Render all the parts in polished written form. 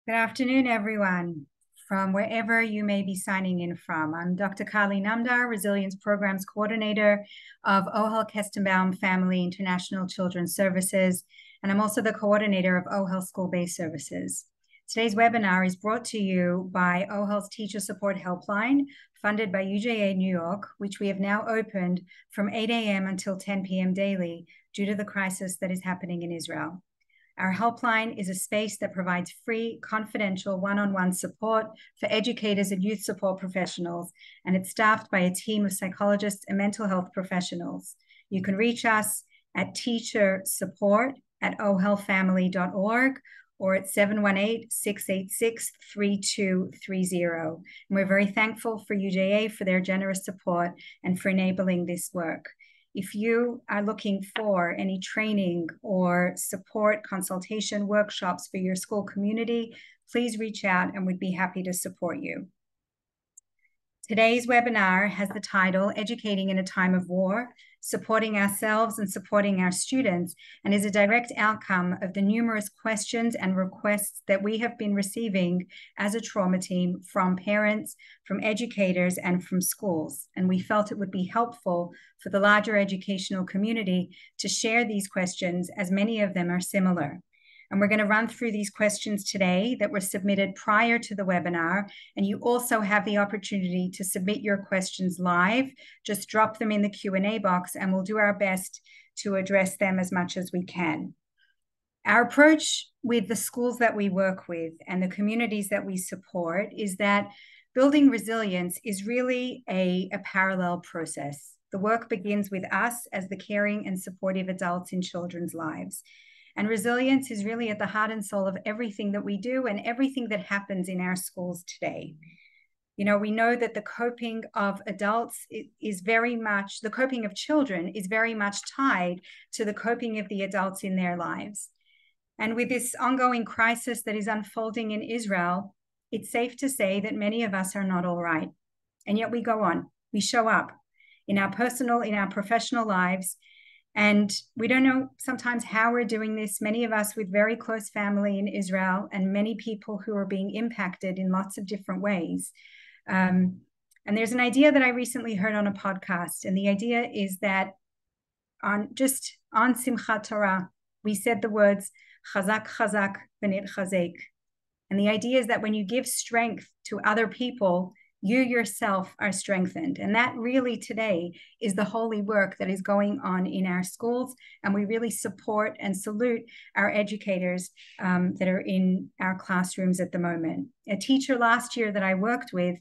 Good afternoon, everyone, from wherever you may be signing in from. I'm Dr. Kali Namdar, Resilience Programs Coordinator of OHEL Kestenbaum Family International Children's Services, and I'm also the coordinator of OHEL School-Based Services. Today's webinar is brought to you by OHEL's Teacher Support Helpline, funded by UJA New York, which we have now opened from 8 a.m. until 10 p.m. daily due to the crisis that is happening in Israel. Our helpline is a space that provides free, confidential, one-on-one support for educators and youth support professionals, and it's staffed by a team of psychologists and mental health professionals. You can reach us at teachersupport@ohelfamily.org or at 718-686-3230. And we're very thankful for UJA for their generous support and for enabling this work. If you are looking for any training or support, consultation, workshops for your school community, please reach out and we'd be happy to support you. Today's webinar has the title, Educating in a Time of War, Supporting Ourselves and Supporting Our Students, and is a direct outcome of the numerous questions and requests that we have been receiving as a trauma team from parents, from educators, and from schools. And we felt it would be helpful for the larger educational community to share these questions, as many of them are similar. And we're going to run through these questions today that were submitted prior to the webinar. And you also have the opportunity to submit your questions live. Just drop them in the Q&A box and we'll do our best to address them as much as we can. Our approach with the schools that we work with and the communities that we support is that building resilience is really a parallel process. The work begins with us as the caring and supportive adults in children's lives. And resilience is really at the heart and soul of everything that we do and everything that happens in our schools today. You know, we know that the coping of adults is very much, the coping of children is very much tied to the coping of the adults in their lives. And with this ongoing crisis that is unfolding in Israel, it's safe to say that many of us are not all right. And yet we go on, we show up in our personal, in our professional lives. And we don't know sometimes how we're doing this. Many of us with very close family in Israel and many people who are being impacted in lots of different ways. And there's an idea that I recently heard on a podcast. And the idea is that on Simchat Torah, we said the words, Chazak, Chazak, Benit Chazek. And the idea is that when you give strength to other people, you yourself are strengthened. And that really today is the holy work that is going on in our schools. And we really support and salute our educators that are in our classrooms at the moment. A teacher last year that I worked with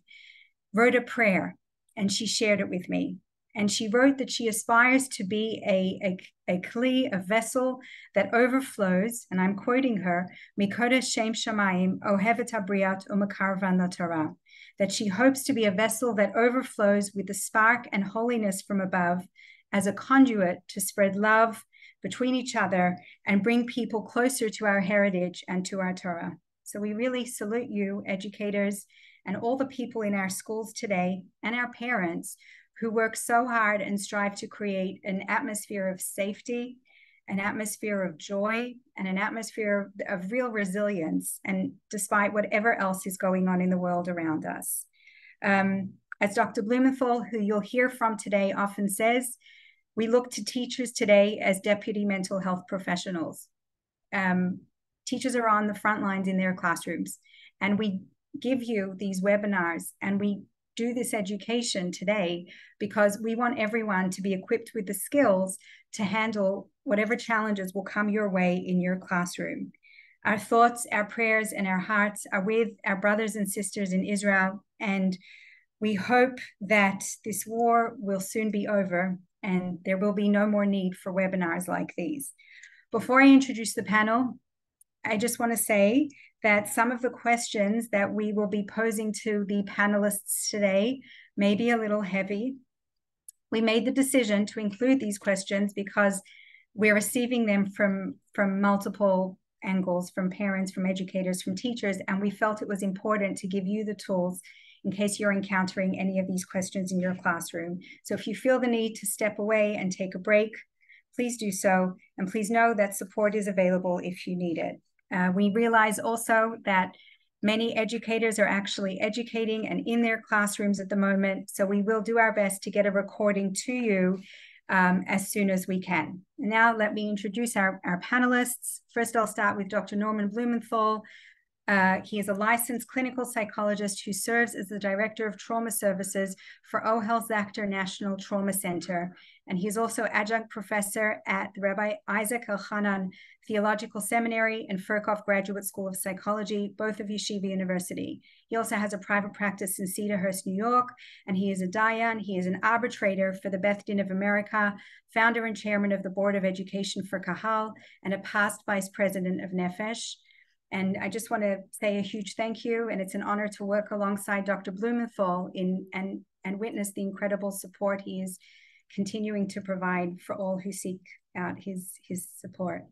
wrote a prayer and she shared it with me. And she wrote that she aspires to be a kli, a vessel that overflows, and I'm quoting her, Mikodesh Shem Shamayim, Ohevet Habriat Umakarvan LaTorah, that she hopes to be a vessel that overflows with the spark and holiness from above as a conduit to spread love between each other and bring people closer to our heritage and to our Torah. So we really salute you, educators, and all the people in our schools today and our parents who work so hard and strive to create an atmosphere of safety, an atmosphere of joy, and an atmosphere of real resilience, and despite whatever else is going on in the world around us. As Dr. Blumenthal, who you'll hear from today, often says, we look to teachers today as deputy mental health professionals. Teachers are on the front lines in their classrooms, and we give you these webinars, and we do this education today because we want everyone to be equipped with the skills to handle whatever challenges will come your way in your classroom. Our thoughts, our prayers, and our hearts are with our brothers and sisters in Israel, and we hope that this war will soon be over and there will be no more need for webinars like these. Before I introduce the panel, I just want to say that some of the questions that we will be posing to the panelists today may be a little heavy. We made the decision to include these questions because we're receiving them from multiple angles, from parents, from educators, from teachers, and we felt it was important to give you the tools in case you're encountering any of these questions in your classroom. So if you feel the need to step away and take a break, please do so. And please know that support is available if you need it. We realize also that Many educators are actually educating and in their classrooms at the moment. So we will do our best to get a recording to you as soon as we can. And now let me introduce our panelists. First, I'll start with Dr. Norman Blumenthal. He is a licensed clinical psychologist who serves as the Director of Trauma Services for OHEL Zachter National Trauma Center. And he's also adjunct professor at the Rabbi Isaac Elchanan Theological Seminary and Furkov Graduate School of Psychology, both of Yeshiva University. He also has a private practice in Cedarhurst, New York, and he is a Dayan. He is an arbitrator for the Beth Din of America, founder and chairman of the Board of Education for Kahal, and a past vice president of Nefesh. And I just want to say a huge thank you. And it's an honor to work alongside Dr. Blumenthal and witness the incredible support he is continuing to provide for all who seek out his support.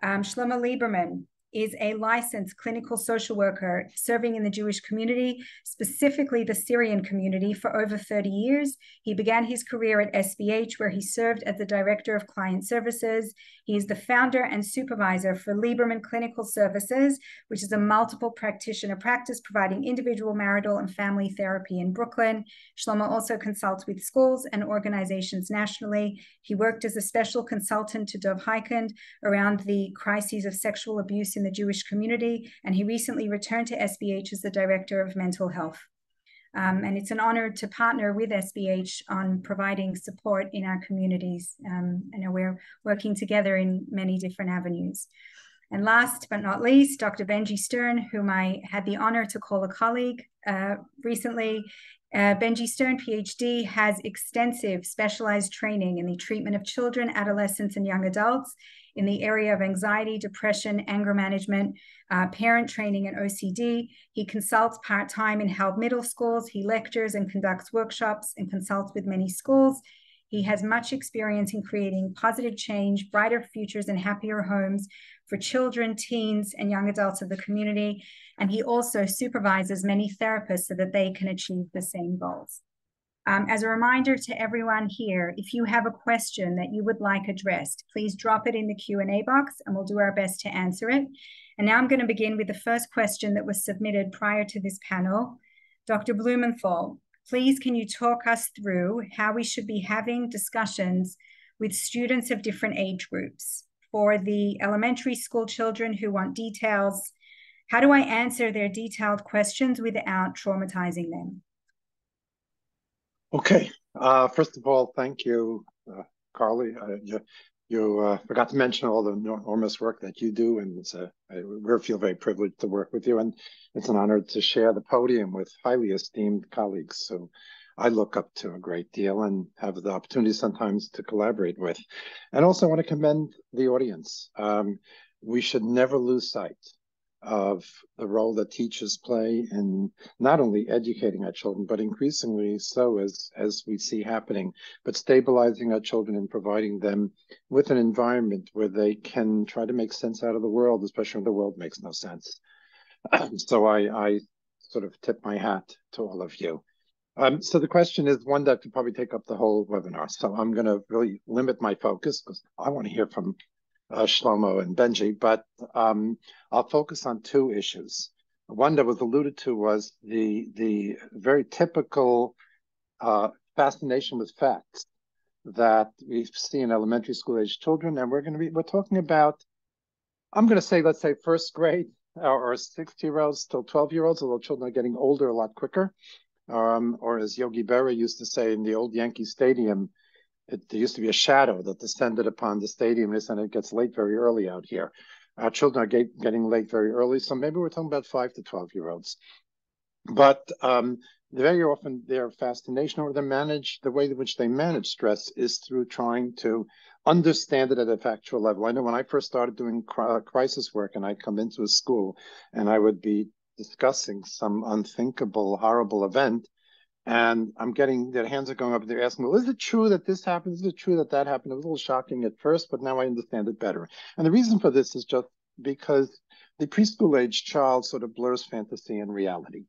Shlomo Lieberman is a licensed clinical social worker serving in the Jewish community, specifically the Syrian community, for over 30 years. He began his career at SBH, where he served as the Director of Client Services. He is the founder and supervisor for Lieberman Clinical Services, which is a multiple practitioner practice providing individual, marital, and family therapy in Brooklyn. Shlomo also consults with schools and organizations nationally. He worked as a special consultant to Dov Hikind around the crises of sexual abuse in the Jewish community, and he recently returned to SBH as the Director of Mental Health. And it's an honor to partner with SBH on providing support in our communities. I know we're working together in many different avenues. And last but not least, Dr. Benji Stern, whom I had the honor to call a colleague recently. Benji Stern, PhD, has extensive specialized training in the treatment of children, adolescents, and young adults in the area of anxiety, depression, anger management, parent training, and OCD. He consults part-time in Held middle schools. He lectures and conducts workshops and consults with many schools. He has much experience in creating positive change, brighter futures, and happier homes for children, teens, and young adults of the community. And he also supervises many therapists so that they can achieve the same goals. As a reminder to everyone here, if you have a question that you would like addressed, please drop it in the Q&A box and we'll do our best to answer it. And now I'm going to begin with the first question that was submitted prior to this panel. Dr. Blumenthal, please can you talk us through how we should be having discussions with students of different age groups? For the elementary school children who want details, how do I answer their detailed questions without traumatizing them? Okay. First of all, thank you, Carly. You forgot to mention all the enormous work that you do, and we feel very privileged to work with you, and it's an honor to share the podium with highly esteemed colleagues. So I look up to a great deal and have the opportunity sometimes to collaborate with. And also I want to commend the audience. We should never lose sight of the role that teachers play in not only educating our children, but increasingly so as we see happening, but stabilizing our children and providing them with an environment where they can try to make sense out of the world, especially when the world makes no sense. So I sort of tip my hat to all of you. So the question is one that could probably take up the whole webinar. So I'm going to really limit my focus because I want to hear from Shlomo and Benji, but I'll focus on two issues. One that was alluded to was the very typical fascination with facts that we see in elementary school age children, and we're talking about, I'm going to say, let's say first grade or 6-year-olds till 12-year-olds, although children are getting older a lot quicker. Or as Yogi Berra used to say in the old Yankee Stadium, there used to be a shadow that descended upon the stadium, and it gets late very early out here. Our children are getting late very early, so maybe we're talking about 5 to 12-year-olds. But very often their fascination or the way in which they manage stress is through trying to understand it at a factual level. I know when I first started doing crisis work and I'd come into a school and I would be discussing some unthinkable, horrible event, and I'm getting, their hands are going up and they're asking, well, is it true that this happened? Is it true that that happened? It was a little shocking at first, but now I understand it better. And the reason for this is just because the preschool age child sort of blurs fantasy and reality.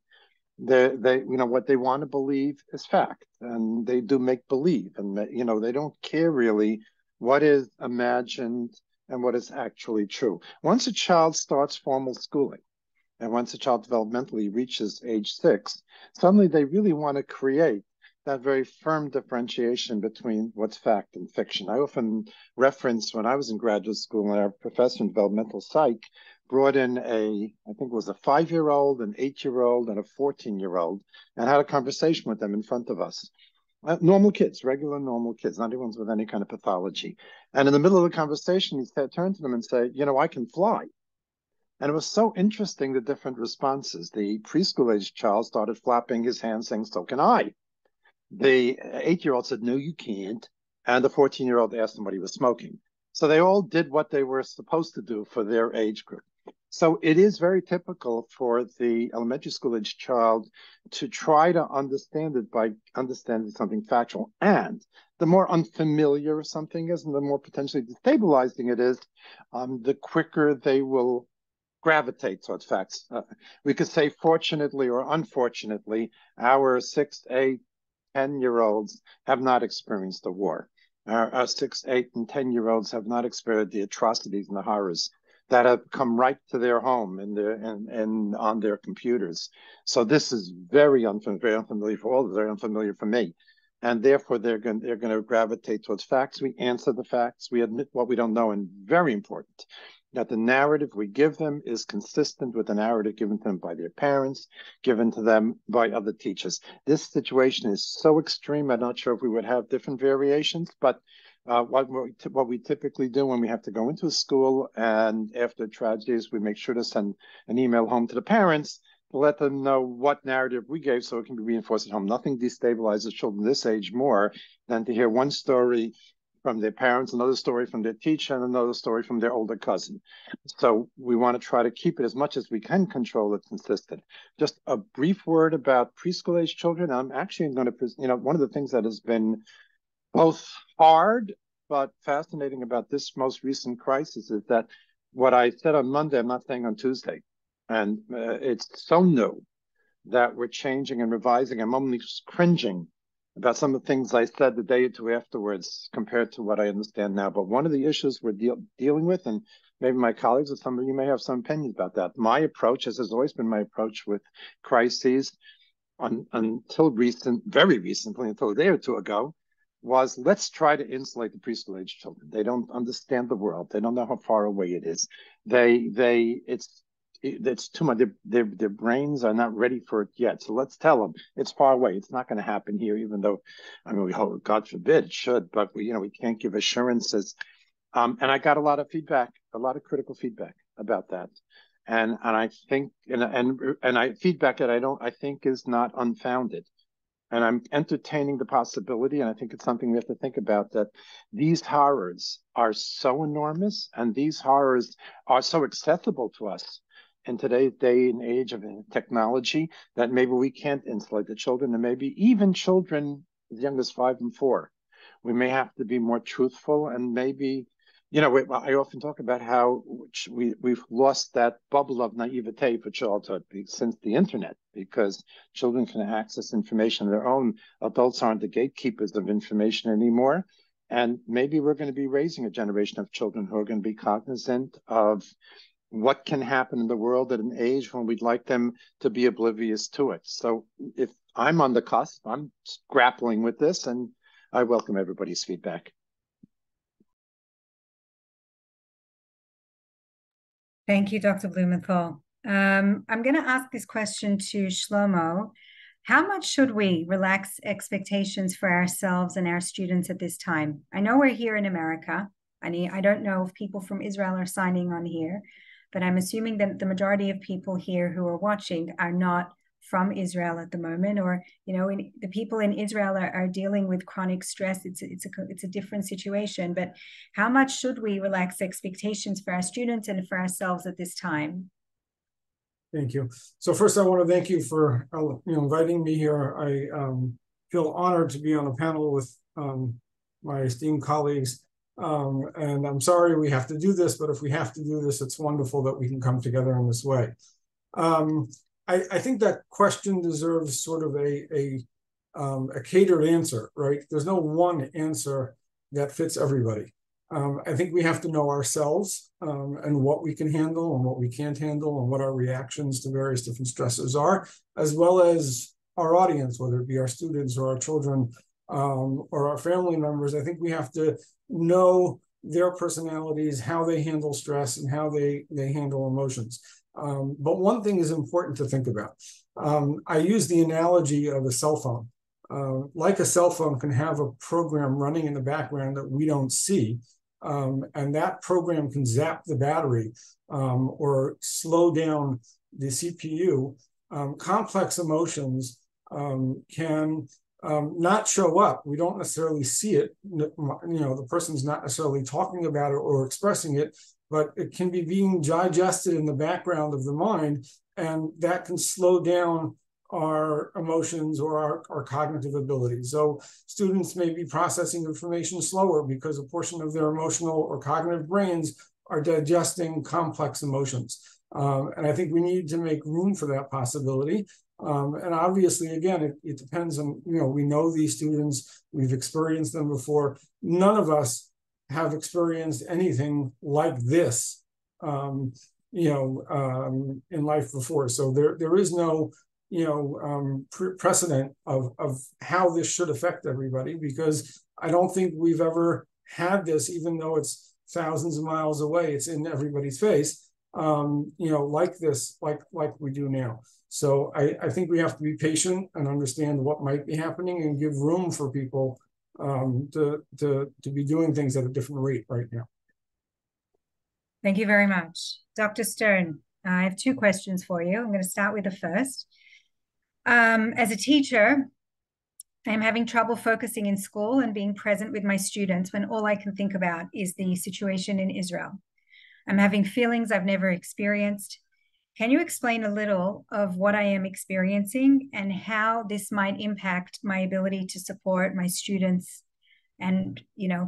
They what they want to believe is fact, and they do make believe, and they don't care really what is imagined and what is actually true. Once a child starts formal schooling, And once a child developmentally reaches age 6, suddenly they really want to create that very firm differentiation between what's fact and fiction. I often reference when I was in graduate school, and our professor in developmental psych brought in I think it was a 5-year-old, an 8-year-old, and a 14-year-old, and had a conversation with them in front of us. Normal kids, regular normal kids, not anyone's with any kind of pathology. And in the middle of the conversation, he turned to them and said, I can fly. And it was so interesting, the different responses. The preschool-age child started flapping his hands, saying, so can I. The 8-year-old said, no, you can't. And the 14-year-old asked him what he was smoking. So they all did what they were supposed to do for their age group. So it is very typical for the elementary school age child to try to understand it by understanding something factual. And the more unfamiliar something is, and the more potentially destabilizing it is, the quicker they will gravitate towards facts. We could say, fortunately or unfortunately, our 6, 8, 10-year-olds have not experienced the war. Our 6, 8, and 10-year-olds have not experienced the atrocities and the horrors that have come right to their home and on their computers. So this is very unfamiliar for all, very unfamiliar for me. And therefore, they're going to gravitate towards facts. We answer the facts. We admit what we don't know, and very important, that the narrative we give them is consistent with the narrative given to them by their parents, given to them by other teachers. This situation is so extreme, I'm not sure if we would have different variations, but what we typically do when we have to go into a school and after tragedies, we make sure to send an email home to the parents to let them know what narrative we gave so it can be reinforced at home. Nothing destabilizes children this age more than to hear one story from their parents, another story from their teacher, and another story from their older cousin. So we want to try to keep it as much as we can control it consistent. Just a brief word about preschool age children. I'm actually going to, one of the things that has been both hard but fascinating about this most recent crisis is that what I said on Monday, I'm not saying on Tuesday. And it's so new that we're changing and revising. I'm only cringing about some of the things I said the day or two afterwards compared to what I understand now. But one of the issues we're dealing with, and maybe my colleagues or some of you may have some opinions about that. My approach, as has always been my approach with crises until very recently, until a day or two ago, was let's try to insulate the preschool age children. They don't understand the world. They don't know how far away it is. It's too much. Their brains are not ready for it yet. So let's tell them it's far away. It's not going to happen here, even though, we hope, God forbid, it should. But we can't give assurances. And I got a lot of feedback, a lot of critical feedback about that. And I think feedback that I think is not unfounded. And I'm entertaining the possibility, and I think it's something we have to think about, that these horrors are so enormous and these horrors are so accessible to us in today's day and age of technology that maybe we can't insulate the children, and maybe even children as young as 5 and 4. We may have to be more truthful, and maybe, I often talk about how we've lost that bubble of naivete for childhood since the internet, because children can access information on their own. Adults aren't the gatekeepers of information anymore. And maybe we're going to be raising a generation of children who are going to be cognizant of what can happen in the world at an age when we'd like them to be oblivious to it. So if I'm on the cusp, I'm grappling with this, and I welcome everybody's feedback. Thank you, Dr. Blumenthal. I'm going to ask this question to Shlomo. How much should we relax expectations for ourselves and our students at this time? I know we're here in America. I don't know if people from Israel are signing on here, but I'm assuming that the majority of people here who are watching are not from Israel at the moment, or the people in Israel are dealing with chronic stress. It's a different situation. But how much should we relax expectations for our students and for ourselves at this time? Thank you. So first, I want to thank you for inviting me here. I feel honored to be on a panel with my esteemed colleagues. And I'm sorry we have to do this, but if we have to do this, it's wonderful that we can come together in this way. I think that question deserves sort of a catered answer, right? There's no one answer that fits everybody. I think we have to know ourselves and what we can handle and what we can't handle and what our reactions to various different stressors are, as well as our audience, whether it be our students or our children or our family members. I think we have to know their personalities, how they handle stress and how they handle emotions. But one thing is important to think about. I use the analogy of a cell phone. Like a cell phone can have a program running in the background that we don't see, and that program can zap the battery or slow down the CPU. Complex emotions can not show up. We don't necessarily see it. The person's not necessarily talking about it or expressing it, but it can be being digested in the background of the mind, and that can slow down our emotions or our cognitive abilities. So students may be processing information slower because a portion of their emotional or cognitive brains are digesting complex emotions. And I think we need to make room for that possibility. And obviously, again, it depends on, we know these students, we've experienced them before. None of us have experienced anything like this, in life before. So there is no precedent of how this should affect everybody, because I don't think we've ever had this, even though it's thousands of miles away, it's in everybody's face, like this, like we do now. So I think we have to be patient and understand what might be happening and give room for people to be doing things at a different rate right now. Thank you very much. Dr. Stern, I have two questions for you. I'm going to start with the first. As a teacher, I'm having trouble focusing in school and being present with my students when all I can think about is the situation in Israel. I'm having feelings I've never experienced. Can you explain a little of what I am experiencing and how this might impact my ability to support my students and,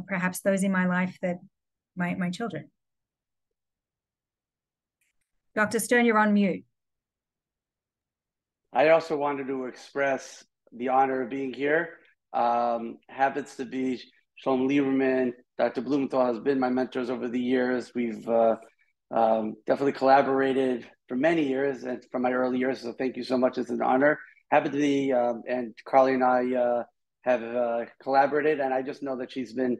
perhaps those in my life that my children? Dr. Stern, you're on mute. I also wanted to express the honor of being here. Happens to be Shalom Lieberman. Dr. Blumenthal has been my mentors over the years. We've definitely collaborated for many years and from my early years. So thank you so much. It's an honor. Happy to be, and Carly and I have collaborated, and I just know that she's been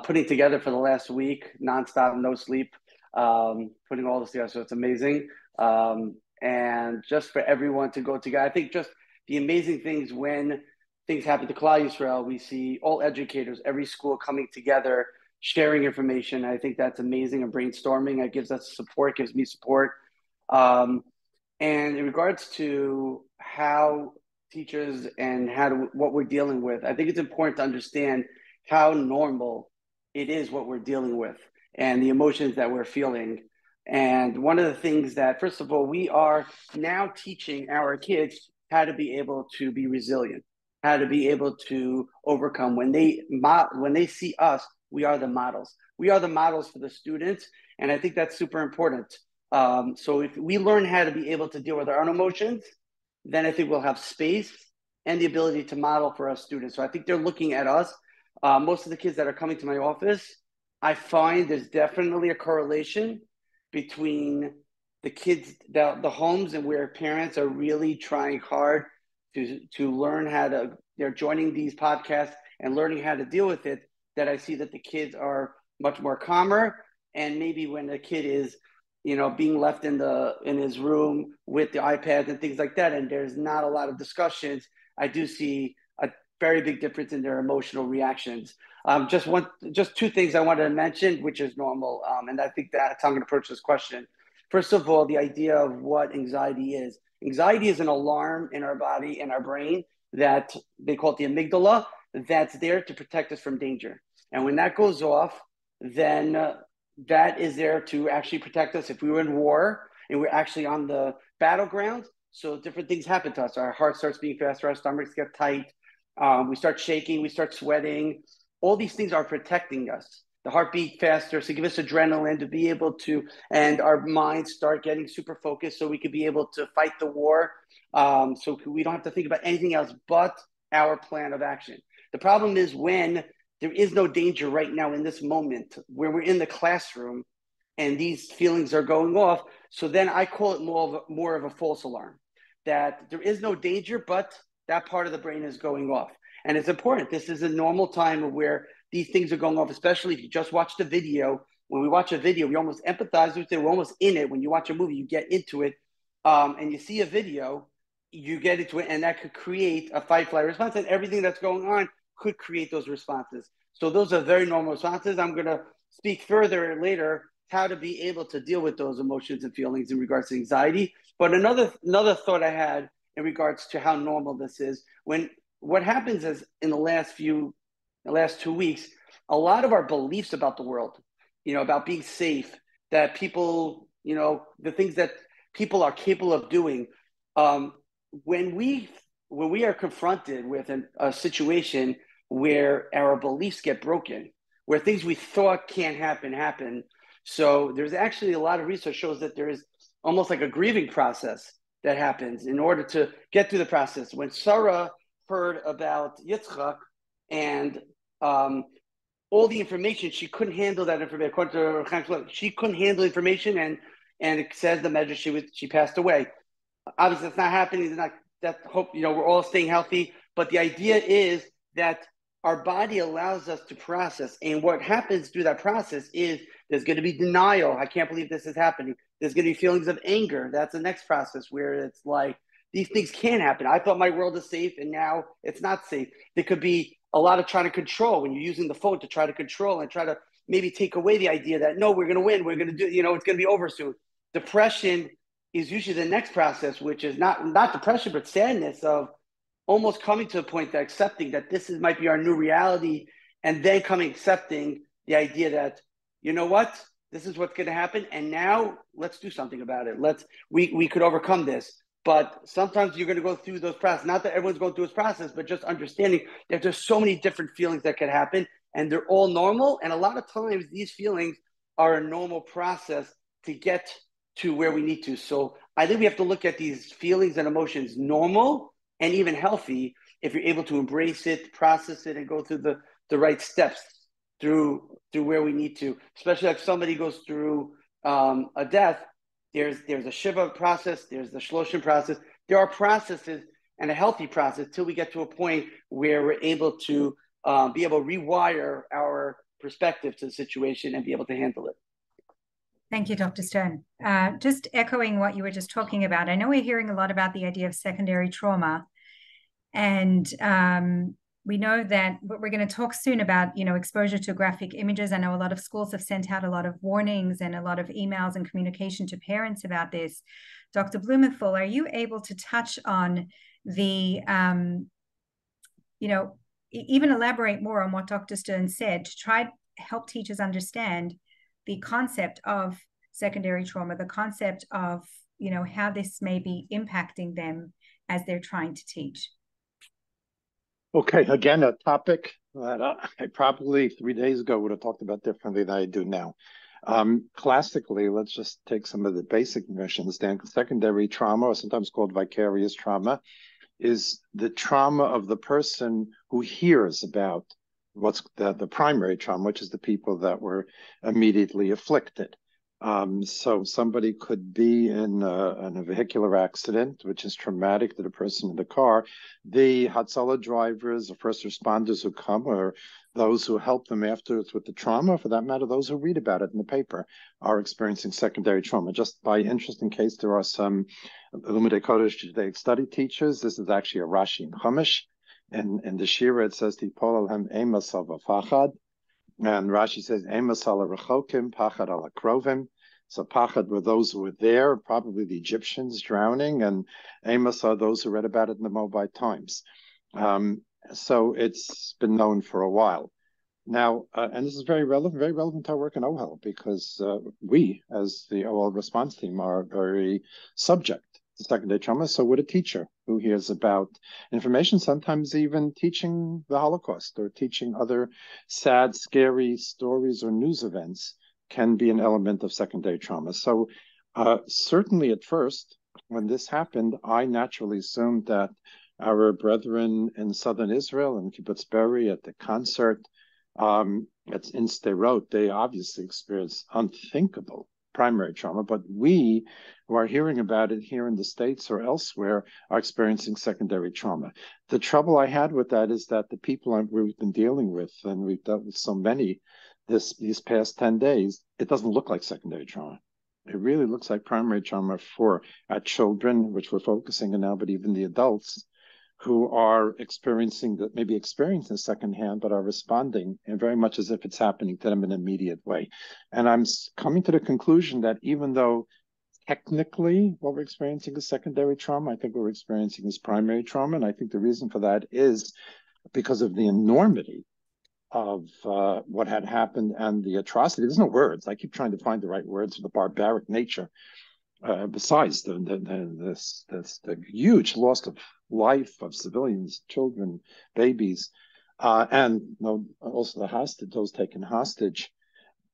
putting together for the last week, nonstop, no sleep, putting all this together. So it's amazing. And just for everyone to go together, I think just the amazing things when things happen to Klal Yisrael, we see all educators, every school coming together, sharing information. I think that's amazing, and brainstorming. It gives us support, gives me support. And in regards to how teachers and what we're dealing with, I think it's important to understand how normal it is what we're dealing with and the emotions that we're feeling. And one of the things that, first of all, we are now teaching our kids how to be able to be resilient, how to be able to overcome. When they see us, we are the models. We are the models for the students, and I think that's super important. So if we learn how to be able to deal with our own emotions, then I think we'll have space and the ability to model for our students. So I think they're looking at us. Most of the kids that are coming to my office, I find there's definitely a correlation between the kids, the homes, and where parents are really trying hard to learn how to, they're joining these podcasts and learning how to deal with it, that I see that the kids are much more calmer. And maybe when the kid is, being left in his room with the iPad and things like that, and there's not a lot of discussions, I do see a very big difference in their emotional reactions. Just two things I wanted to mention, which is normal, and I think that's how I'm going to approach this question. First of all, the idea of what anxiety is. Anxiety is an alarm in our body, in our brain, that they call it the amygdala, that's there to protect us from danger. And when that goes off, then that is there to actually protect us if we were in war and we're actually on the battleground. So different things happen to us. Our heart starts beating faster, our stomachs get tight, we start shaking, we start sweating. All these things are protecting us. The heart beat faster, so give us adrenaline to be able to, and our minds start getting super focused so we could be able to fight the war. So we don't have to think about anything else but our plan of action. The problem is when there is no danger right now in this moment where we're in the classroom and these feelings are going off. So then I call it more of a false alarm, that there is no danger, but that part of the brain is going off. And it's important. This is a normal time where these things are going off, especially if you just watched a video. When we watch a video, we almost empathize with it. We're almost in it. When you watch a movie, you get into it. And you see a video, you get into it, and that could create a fight-flight response. And everything that's going on could create those responses. So those are very normal responses. I'm going to speak further later how to be able to deal with those emotions and feelings in regards to anxiety. But another thought I had in regards to how normal this is, what happens is in the last 2 weeks, a lot of our beliefs about the world, about being safe, that people, the things that people are capable of doing, when we are confronted with a situation where our beliefs get broken, where things we thought can't happen. So there's actually a lot of research shows that there is almost like a grieving process that happens in order to get through the process. When Sarah heard about Yitzchak and all the information, she couldn't handle that information. According to Chaim, she couldn't handle information, and it says the measure she passed away. Obviously, that's not happening. It's not that hope. We're all staying healthy, but the idea is that our body allows us to process, and what happens through that process is there's going to be denial. I can't believe this is happening. There's going to be feelings of anger. That's the next process where it's like these things can't happen. I thought my world is safe, and now it's not safe. There could be a lot of trying to control when you're using the phone to try to control and try to maybe take away the idea that no, we're going to win. We're going to do. It's going to be over soon. Depression is usually the next process, which is not depression, but sadness of almost coming to a point that accepting that might be our new reality, and then accepting the idea that, you know what, this is what's going to happen, and now let's do something about it. We could overcome this. But sometimes you're going to go through those processes. Not that everyone's going through this process, but just understanding that there's so many different feelings that can happen, and they're all normal. And a lot of times these feelings are a normal process to get to where we need to. So I think we have to look at these feelings and emotions normal and even healthy if you're able to embrace it, process it, and go through the right steps through where we need to. Especially like somebody goes through a death, there's a Shiva process, there's the Shloshim process. There are processes and a healthy process till we get to a point where we're able to be able to rewire our perspective to the situation and be able to handle it. Thank you, Dr. Stern. Just echoing what you were just talking about, I know we're hearing a lot about the idea of secondary trauma, and we know that we're going to talk soon about, exposure to graphic images. I know a lot of schools have sent out a lot of warnings and a lot of emails and communication to parents about this. Dr. Blumenthal, are you able to touch on the, even elaborate more on what Dr. Stern said to try to help teachers understand the concept of secondary trauma, the concept of, how this may be impacting them as they're trying to teach? Okay, again, a topic that I probably 3 days ago would have talked about differently than I do now. Classically, let's just take some of the basic notions. Secondary trauma, or sometimes called vicarious trauma, is the trauma of the person who hears about what's the primary trauma, which is the people that were immediately afflicted. So somebody could be in a vehicular accident, which is traumatic to the person in the car. The Hatzalah drivers, the first responders who come, or those who help them afterwards with the trauma, for that matter, those who read about it in the paper, are experiencing secondary trauma. Just by interesting case, there are some Lumidei Kodesh Judaic study teachers. This is actually a Rashi in Chumash. And in the Shira, it says, Tipol alhem emas al v'fachad. And Rashi says, emas al rechokim, pachad al akrovim. So pachad were those who were there, probably the Egyptians drowning, and emas are those who read about it in the Moabite Times. So it's been known for a while. Now, and this is very relevant to our work in OHEL, because we, as the OHEL response team, are very subject to secondary trauma. So would a teacher who hears about information, sometimes even teaching the Holocaust or teaching other sad, scary stories or news events, can be an element of secondary trauma. So certainly at first, when this happened, I naturally assumed that our brethren in southern Israel and Kibbutz Be'eri at the concert It's in Sderot, they obviously experience unthinkable primary trauma, but we who are hearing about it here in the States or elsewhere are experiencing secondary trauma. The trouble I had with that is that the people we've been dealing with, and we've dealt with so many these past 10 days, it doesn't look like secondary trauma. It really looks like primary trauma for our children, which we're focusing on now, but even the adults who are maybe experiencing secondhand, but are responding and very much as if it's happening to them in an immediate way. And I'm coming to the conclusion that even though technically what we're experiencing is secondary trauma, I think what we're experiencing is primary trauma. And I think the reason for that is because of the enormity of what had happened and the atrocity. There's no words. I keep trying to find the right words for the barbaric nature. Besides the huge loss of life of civilians, children, babies, and also the hostage, those taken hostage.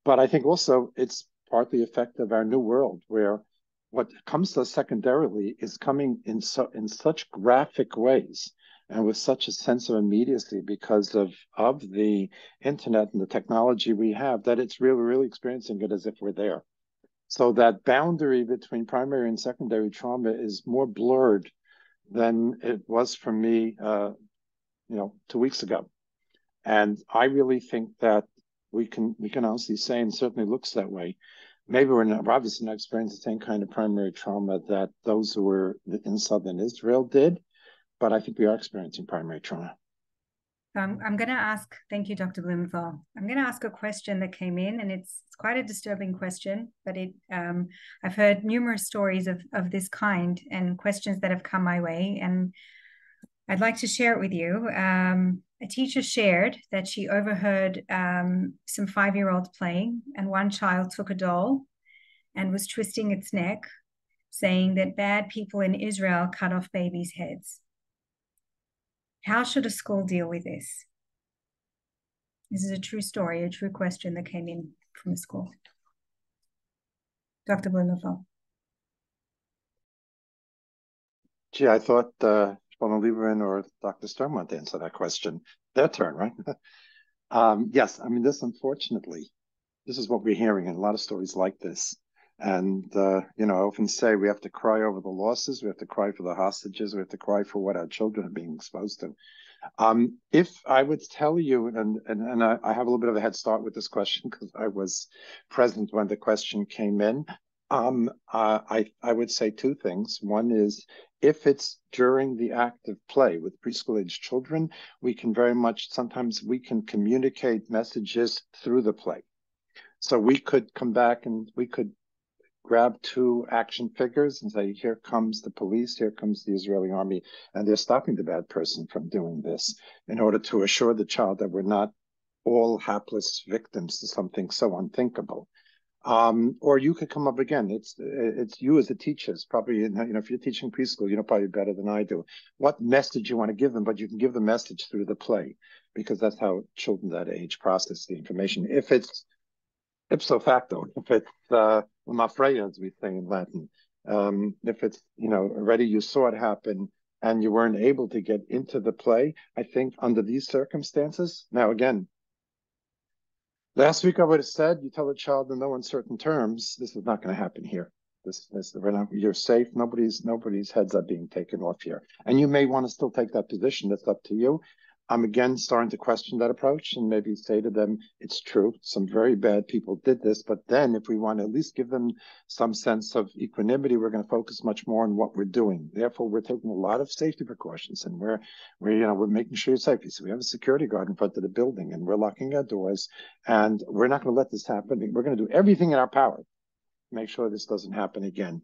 But I think also it's partly the effect of our new world, where what comes to us secondarily is coming in such graphic ways and with such a sense of immediacy because of the internet and the technology we have, that it's really experiencing it as if we're there. So that boundary between primary and secondary trauma is more blurred than it was for me, 2 weeks ago. And I really think that we can honestly say, and certainly looks that way, maybe we're obviously not experiencing the same kind of primary trauma that those who were in southern Israel did, but I think we are experiencing primary trauma. I'm going to ask, thank you, Dr. Blumenthal. I'm going to ask a question that came in, and it's quite a disturbing question, but I've heard numerous stories of this kind and questions that have come my way, and I'd like to share it with you. A teacher shared that she overheard some 5-year-olds playing, and one child took a doll and was twisting its neck, saying that bad people in Israel cut off babies' heads. How should a school deal with this? This is a true story, a true question that came in from the school. Dr. Blumenthal. Gee, I thought Shlomo Lieberman or Dr. Stern wanted to answer that question. Their turn, right? Yes, I mean, unfortunately, this is what we're hearing in a lot of stories like this. And, I often say we have to cry over the losses. We have to cry for the hostages. We have to cry for what our children are being exposed to. If I would tell you, and I have a little bit of a head start with this question because I was present when the question came in. I would say two things. One is, if it's during the act of play with preschool-age children, sometimes we can communicate messages through the play. So we could come back and we could grab 2 action figures and say, here comes the police, here comes the Israeli army, and they're stopping the bad person from doing this in order to assure the child that we're not all hapless victims to something so unthinkable. Or you could come up again. It's you as a teacher. It's probably, if you're teaching preschool, you know probably better than I do what message you want to give them, but you can give the message through the play because that's how children that age process the information. If it's ipso facto, if it's mafreya, as we say in Latin, if it's, already you saw it happen and you weren't able to get into the play, I think under these circumstances, now again, last week I would have said, you tell a child in no uncertain terms, this is not going to happen here. You're safe. Nobody's heads are being taken off here. And you may want to still take that position. That's up to you. I'm again starting to question that approach and maybe say to them, it's true, some very bad people did this, but then if we want to at least give them some sense of equanimity, we're going to focus much more on what we're doing. Therefore, we're taking a lot of safety precautions and we're making sure you're safe. So we have a security guard in front of the building and we're locking our doors and we're not going to let this happen. We're going to do everything in our power to make sure this doesn't happen again.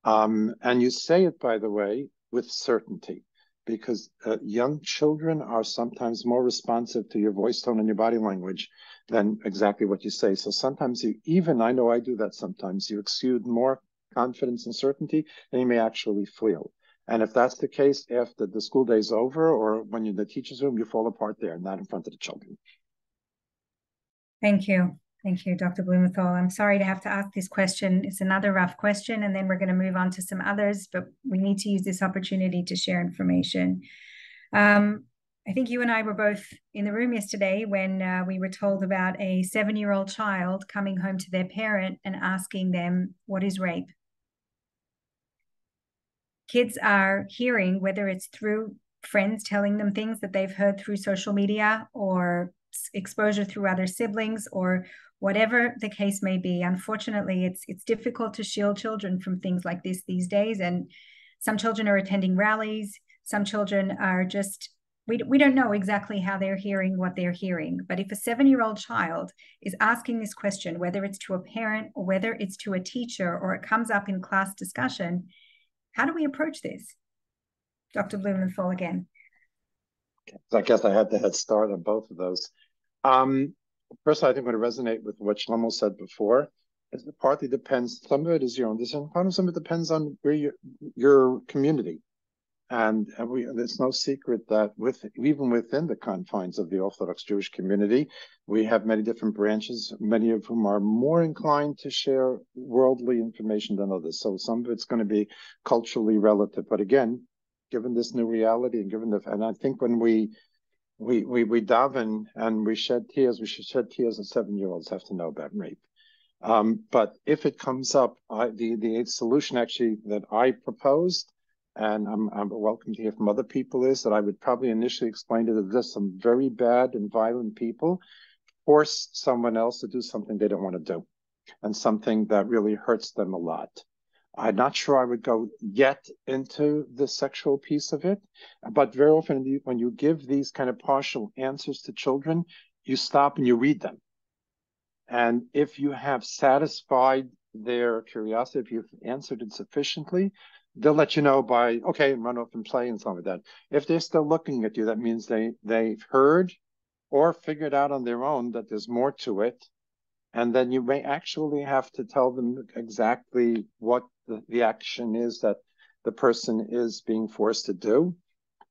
And you say it, by the way, with certainty, because young children are sometimes more responsive to your voice tone and your body language than exactly what you say. So sometimes I know I do that sometimes, you exude more confidence and certainty than you may actually feel. And if that's the case, after the school day is over or when you're in the teacher's room, you fall apart there, not in front of the children. Thank you. Thank you, Dr. Blumenthal. I'm sorry to have to ask this question. It's another rough question, and then we're going to move on to some others, but we need to use this opportunity to share information. I think you and I were both in the room yesterday when we were told about a 7-year-old child coming home to their parent and asking them, what is rape? Kids are hearing, whether it's through friends telling them things that they've heard through social media or exposure through other siblings or whatever the case may be. Unfortunately, it's difficult to shield children from things like this these days. And some children are attending rallies. Some children are just, we don't know exactly how they're hearing what they're hearing. But if a 7-year-old child is asking this question, whether it's to a parent or whether it's to a teacher or it comes up in class discussion, how do we approach this? Dr. Blumenthal again. So I guess I had the head start on both of those. First, I think I'm going to resonate with what Shlomo said before. It partly depends. Some of it is your own decision. Some of it depends on where your community. And there's no secret that even within the confines of the Orthodox Jewish community, we have many different branches, many of whom are more inclined to share worldly information than others. So some of it's going to be culturally relative. But again, given this new reality and I think when we daven and we shed tears, we should shed tears, and 7-year-olds have to know about rape. But if it comes up, the solution actually that I proposed, and I'm welcome to hear from other people, is that I would probably initially explain to this: some very bad and violent people force someone else to do something they don't want to do, and something that really hurts them a lot. I'm not sure I would go yet into the sexual piece of it, but very often when you give these kind of partial answers to children, you stop and you read them. And if you have satisfied their curiosity, if you've answered it sufficiently, they'll let you know by, okay, and run off and play and something like that. If they're still looking at you, that means they've heard or figured out on their own that there's more to it. And then you may actually have to tell them exactly what the action is that the person is being forced to do.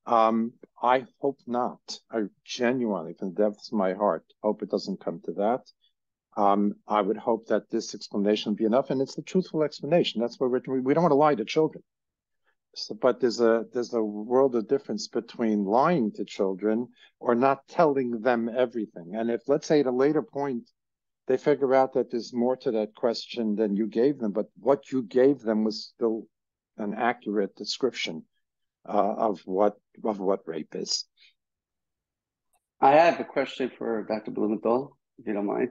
I hope not. I genuinely, from the depths of my heart, hope it doesn't come to that. I would hope that this explanation would be enough, and it's the truthful explanation. That's what we don't want to lie to children. So, but there's a world of difference between lying to children or not telling them everything. And if, let's say, at a later point, they figure out that there's more to that question than you gave them, but what you gave them was still an accurate description of what rape is. I have a question for Dr. Blumenthal, if you don't mind.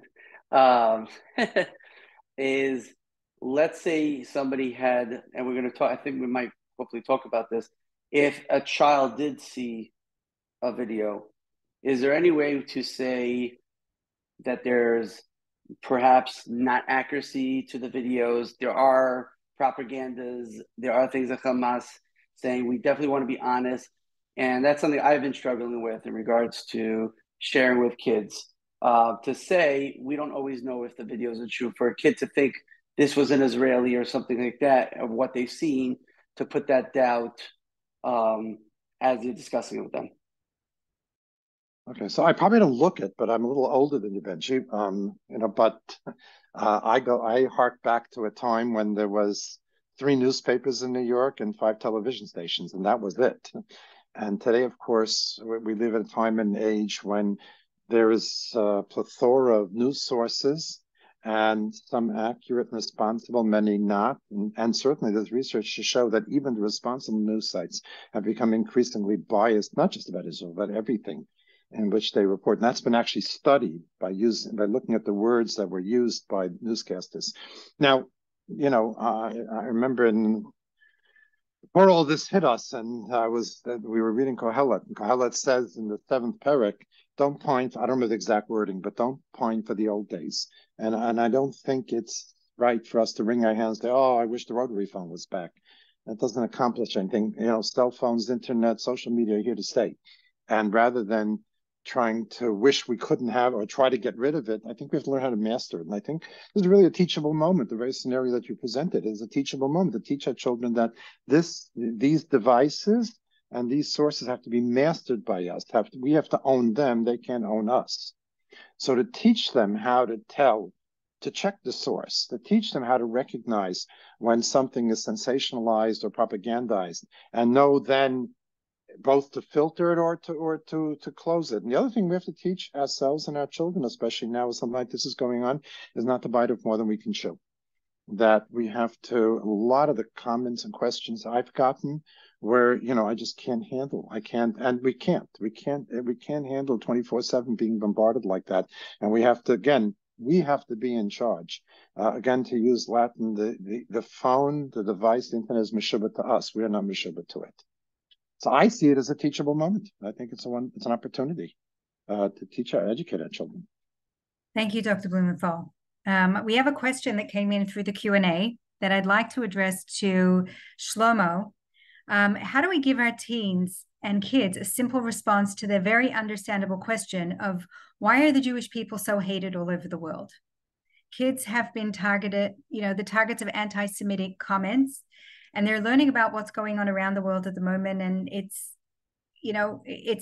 Is, let's say somebody had, and we're going to talk, I think we might hopefully talk about this, if a child did see a video, is there any way to say that there's perhaps not accuracy to the videos? There are propagandas, there are things that Hamas saying. We definitely want to be honest, and that's something I've been struggling with in regards to sharing with kids. To say we don't always know if the videos are true. For a kid to think this was an Israeli or something like that of what they've seen, to put that doubt as you're discussing it with them. Okay, so I probably don't look it, but I'm a little older than you, Benji. But I hark back to a time when there was 3 newspapers in New York and 5 television stations, and that was it. And today, of course, we live in a time and age when there is a plethora of news sources, and some accurate and responsible, many not. And certainly there's research to show that even the responsible news sites have become increasingly biased, not just about Israel, but everything in which they report. And that's been actually studied by looking at the words that were used by newscasters. Now, I remember before all this hit us, and we were reading Kohelet, and Kohelet says in the 7th parak, don't pine, I don't remember the exact wording, but don't pine for the old days. And I don't think it's right for us to wring our hands and say, oh, I wish the rotary phone was back. That doesn't accomplish anything. Cell phones, internet, social media are here to stay. And rather than trying to wish we couldn't have or try to get rid of it, I think we have to learn how to master it. And I think this is really a teachable moment. The very scenario that you presented is a teachable moment to teach our children that these devices and these sources have to be mastered by us. We have to own them. They can't own us. So to teach them how to check the source, to teach them how to recognize when something is sensationalized or propagandized, and know then both to filter it or to close it. And the other thing we have to teach ourselves and our children, especially now with something like this is going on, is not to bite off more than we can chew. That we have to, a lot of the comments and questions I've gotten where, I just can't handle. I can't, and we can't handle 24/7 being bombarded like that. And we have to, again, be in charge. Again, to use Latin, the phone, the device, the internet is meshubah to us. We are not meshubah to it. So I see it as a teachable moment. I think it's an opportunity to educate our children. Thank you, Dr. Blumenthal. We have a question that came in through the Q&A that I'd like to address to Shlomo. How do we give our teens and kids a simple response to their very understandable question of why are the Jewish people so hated all over the world? Kids have been targeted, the targets of anti-Semitic comments, and they're learning about what's going on around the world at the moment. And it's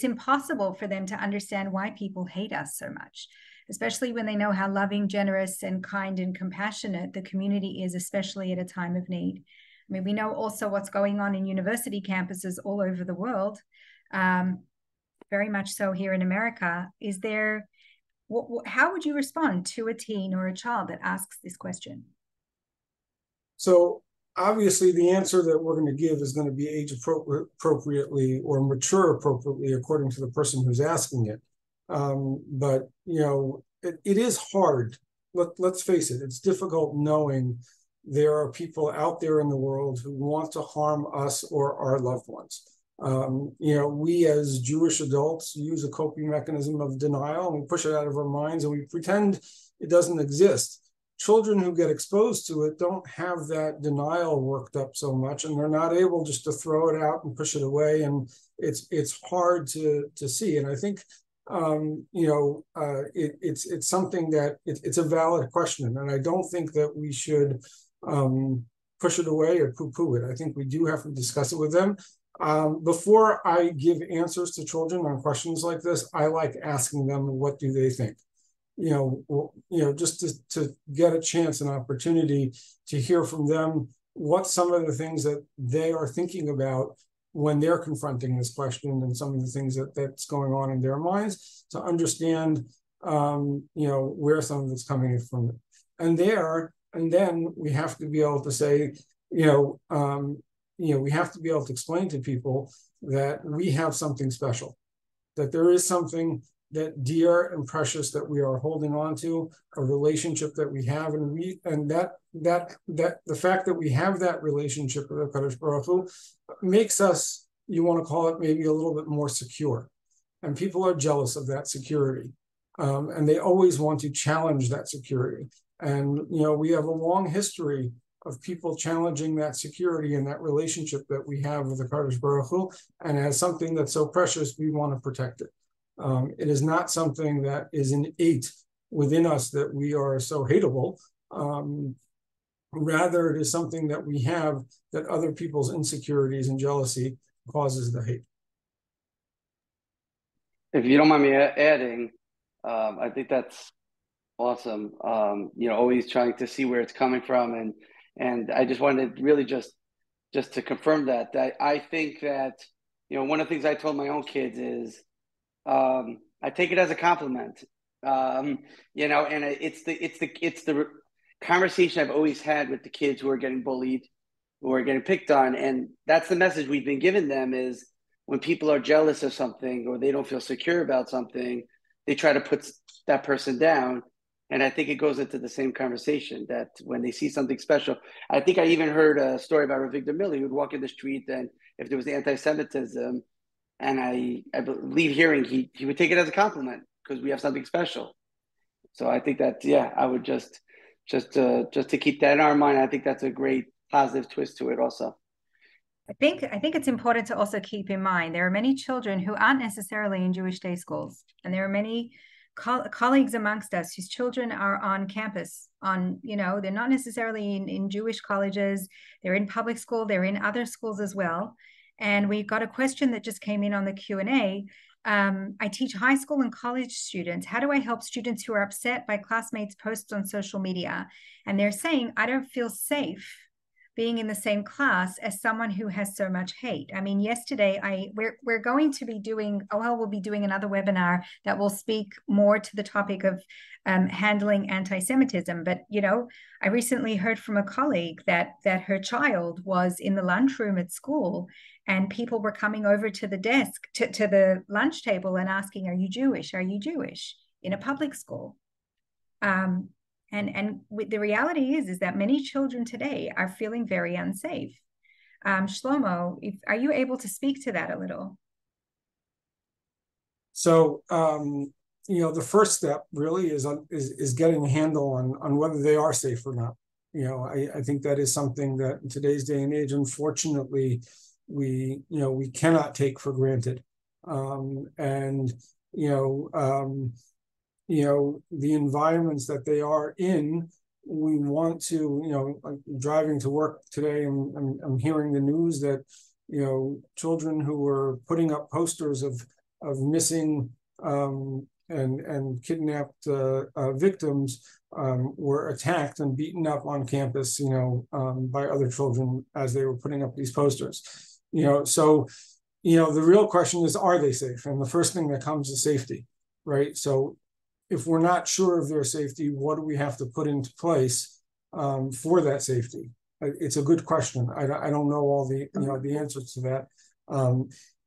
impossible for them to understand why people hate us so much, especially when they know how loving, generous, and kind and compassionate the community is, especially at a time of need. I mean, we know also what's going on in university campuses all over the world, very much so here in America. How would you respond to a teen or a child that asks this question? So obviously the answer that we're going to give is going to be age appropriately or mature appropriately according to the person who's asking it. But it is hard. Let's face it, it's difficult knowing there are people out there in the world who want to harm us or our loved ones. We as Jewish adults use a coping mechanism of denial, and we push it out of our minds and we pretend it doesn't exist. Children who get exposed to it don't have that denial worked up so much, and they're not able just to throw it out and push it away. And it's hard to see. And I think it's something that it's a valid question, and I don't think that we should push it away or poo-poo it. I think we do have to discuss it with them. Before I give answers to children on questions like this, I like asking them, what do they think? Just to get a chance, an opportunity to hear from them what some of the things that they are thinking about when they're confronting this question, and some of the things that's going on in their minds, to understand where some of it's coming from. And then we have to be able to say, we have to be able to explain to people that we have something special, that there is something that dear and precious that we are holding on to, a relationship that we have, and that the fact that we have that relationship with HaKadosh Baruch Hu makes us, you want to call it maybe a little bit more secure. And people are jealous of that security, and they always want to challenge that security. And we have a long history of people challenging that security and that relationship that we have with the HaKadosh Baruch Hu, and as something that's so precious, we want to protect it. It is not something that is innate within us that we are so hateable. Rather, it is something that we have that other people's insecurities and jealousy causes the hate. If you don't mind me adding, I think that's awesome. Always trying to see where it's coming from, and I just wanted to really just to confirm that I think that one of the things I told my own kids is I take it as a compliment, and it's the conversation I've always had with the kids who are getting bullied, who are getting picked on, and that's the message we've been giving them is when people are jealous of something or they don't feel secure about something, they try to put that person down. And I think it goes into the same conversation that when they see something special, I think I even heard a story about Avigdor Miller who would walk in the street, and if there was anti-Semitism, and I believe hearing he would take it as a compliment because we have something special. So I think that, I would just to keep that in our mind. I think that's a great positive twist to it also. I think it's important to also keep in mind there are many children who aren't necessarily in Jewish day schools, and there are many colleagues amongst us whose children are on campus they're not necessarily in Jewish colleges, they're in public school, they're in other schools as well. And we got a question that just came in on the Q&A. I teach high school and college students. How do I help students who are upset by classmates' posts on social media? And they're saying, I don't feel safe being in the same class as someone who has so much hate. I mean, yesterday we're going to be doing, OHEL will be doing another webinar that will speak more to the topic of handling anti-Semitism. But, you know, I recently heard from a colleague that her child was in the lunchroom at school, and people were coming over to the desk, to the lunch table, and asking, "Are you Jewish? Are you Jewish?" in a public school. And the reality is that many children today are feeling very unsafe. Shlomo, are you able to speak to that a little? So, you know, the first step really is getting a handle on whether they are safe or not. You know, I think that is something that in today's day and age, unfortunately, we cannot take for granted. And the environments that they are in, we want to, you know, like driving to work today, I'm hearing the news that, you know, children who were putting up posters of missing and kidnapped victims were attacked and beaten up on campus, you know, by other children as they were putting up these posters. You know, so, you know, the real question is, are they safe? And the first thing that comes is safety, right? So if we're not sure of their safety, what do we have to put into place for that safety? It's a good question. I don't know all the answers to that.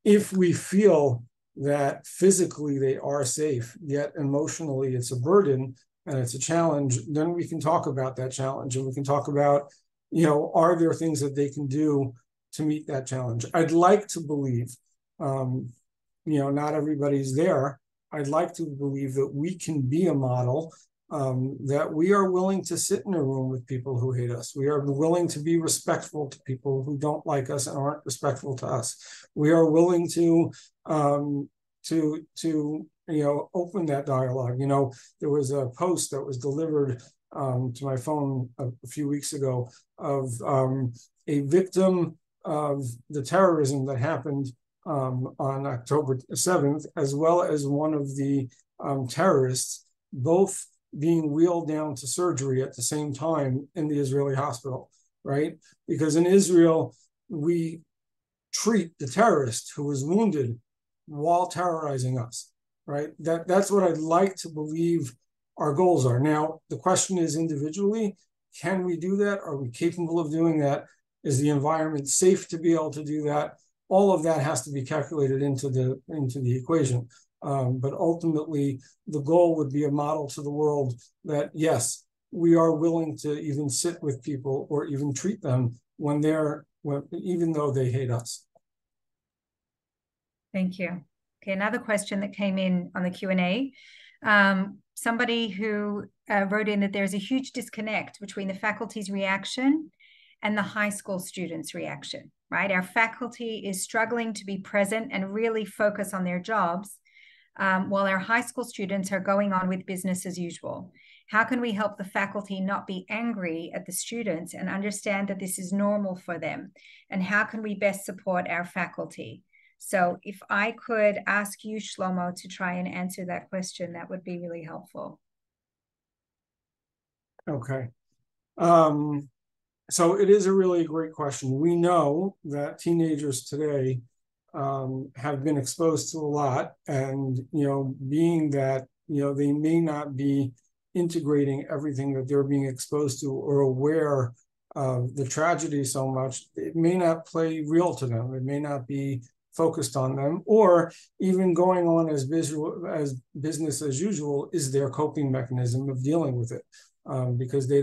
If we feel that physically they are safe, yet emotionally it's a burden and it's a challenge, then we can talk about that challenge, and we can talk about, you know, are there things that they can do to meet that challenge? I'd like to believe, you know, not everybody's there. I'd like to believe that we can be a model, that we are willing to sit in a room with people who hate us. We are willing to be respectful to people who don't like us and aren't respectful to us. We are willing to you know, open that dialogue. You know, there was a post that was delivered to my phone a few weeks ago of a victim of the terrorism that happened on October 7th, as well as one of the terrorists, both being wheeled down to surgery at the same time in the Israeli hospital, right? Because in Israel, we treat the terrorist who was wounded while terrorizing us, right? That's what I'd like to believe our goals are. Now, the question is individually, can we do that? Are we capable of doing that? Is the environment safe to be able to do that? All of that has to be calculated into the equation. But ultimately, the goal would be a model to the world that, yes, we are willing to even sit with people or even treat them even though they hate us. Thank you. Okay, another question that came in on the Q&A. Somebody who wrote in that there's a huge disconnect between the faculty's reaction and the high school students' reaction, right? Our faculty is struggling to be present and really focus on their jobs, while our high school students are going on with business as usual. How can we help the faculty not be angry at the students and understand that this is normal for them? And how can we best support our faculty? So if I could ask you, Shlomo, to try and answer that question, that would be really helpful. Okay. So it is a really great question. We know that teenagers today have been exposed to a lot, and, you know, being that, you know, they may not be integrating everything that they're being exposed to or aware of the tragedy so much, it may not play real to them. It may not be focused on them, or even going on as business as usual is their coping mechanism of dealing with it, because they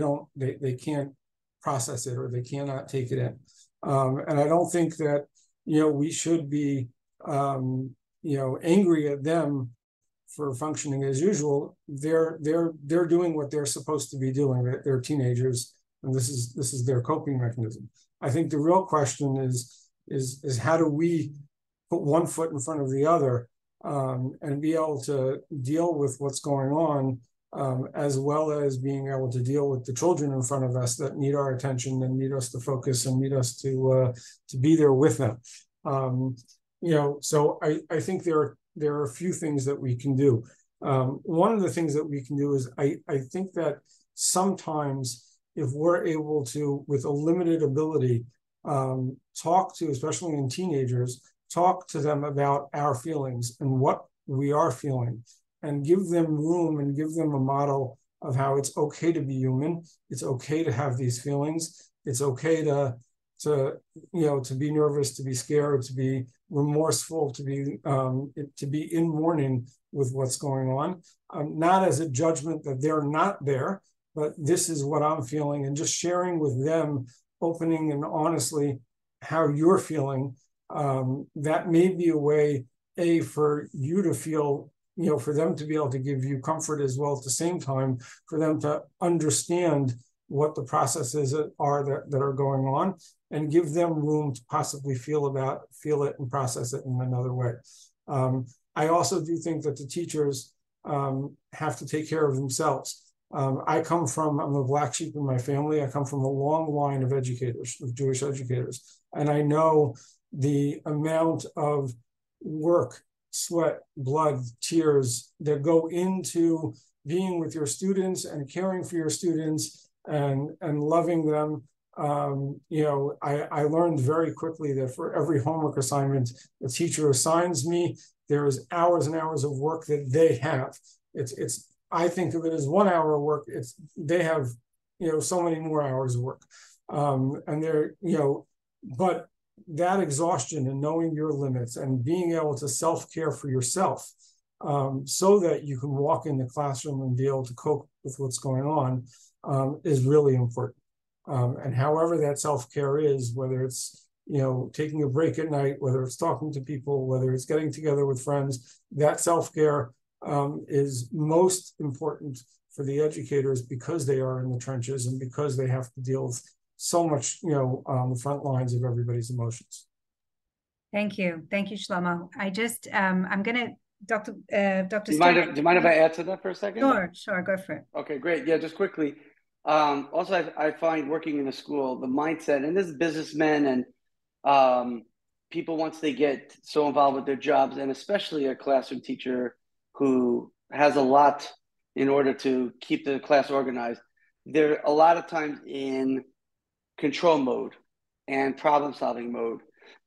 can't process it, or they cannot take it in. And I don't think that, you know, we should be, you know, angry at them for functioning as usual. They're doing what they're supposed to be doing. They're teenagers, and this is their coping mechanism. I think the real question is how do we put one foot in front of the other, and be able to deal with what's going on, as well as being able to deal with the children in front of us that need our attention and need us to focus and need us to be there with them. You know, so I think there are a few things that we can do. One of the things that we can do is I think that sometimes if we're able to, with a limited ability, talk to, especially in teenagers, talk to them about our feelings and what we are feeling, and give them room and give them a model of how it's okay to be human. It's okay to have these feelings. It's okay to be nervous, to be scared, to be remorseful, to be in mourning with what's going on, not as a judgment that they're not there, but this is what I'm feeling, and just sharing with them, opening and honestly how you're feeling. That may be a way, for you to feel, for them to be able to give you comfort as well at the same time, for them to understand what the processes are that are going on, and give them room to possibly feel it and process it in another way. I also do think that the teachers have to take care of themselves. I'm the black sheep in my family. I come from a long line of educators, of Jewish educators, and I know the amount of work, sweat, blood, tears that go into being with your students and caring for your students and loving them. I learned very quickly that for every homework assignment the teacher assigns me, there is hours and hours of work that they have. I think of it as 1 hour of work. They have, so many more hours of work. And they're, but that exhaustion and knowing your limits and being able to self-care for yourself, so that you can walk in the classroom and be able to cope with what's going on, is really important. And however that self-care is, whether it's, taking a break at night, whether it's talking to people, whether it's getting together with friends, that self-care is most important for the educators, because they are in the trenches and because they have to deal with so much, on the front lines of everybody's emotions. Thank you, Shlomo. I just, I'm gonna, Dr. Do you mind if I add to that for a second? Sure, go for it. Okay, great. Yeah, just quickly. Also, I find working in a school, the mindset, and this is businessmen and people, once they get so involved with their jobs, and especially a classroom teacher who has a lot in order to keep the class organized, they're a lot of times in control mode and problem solving mode.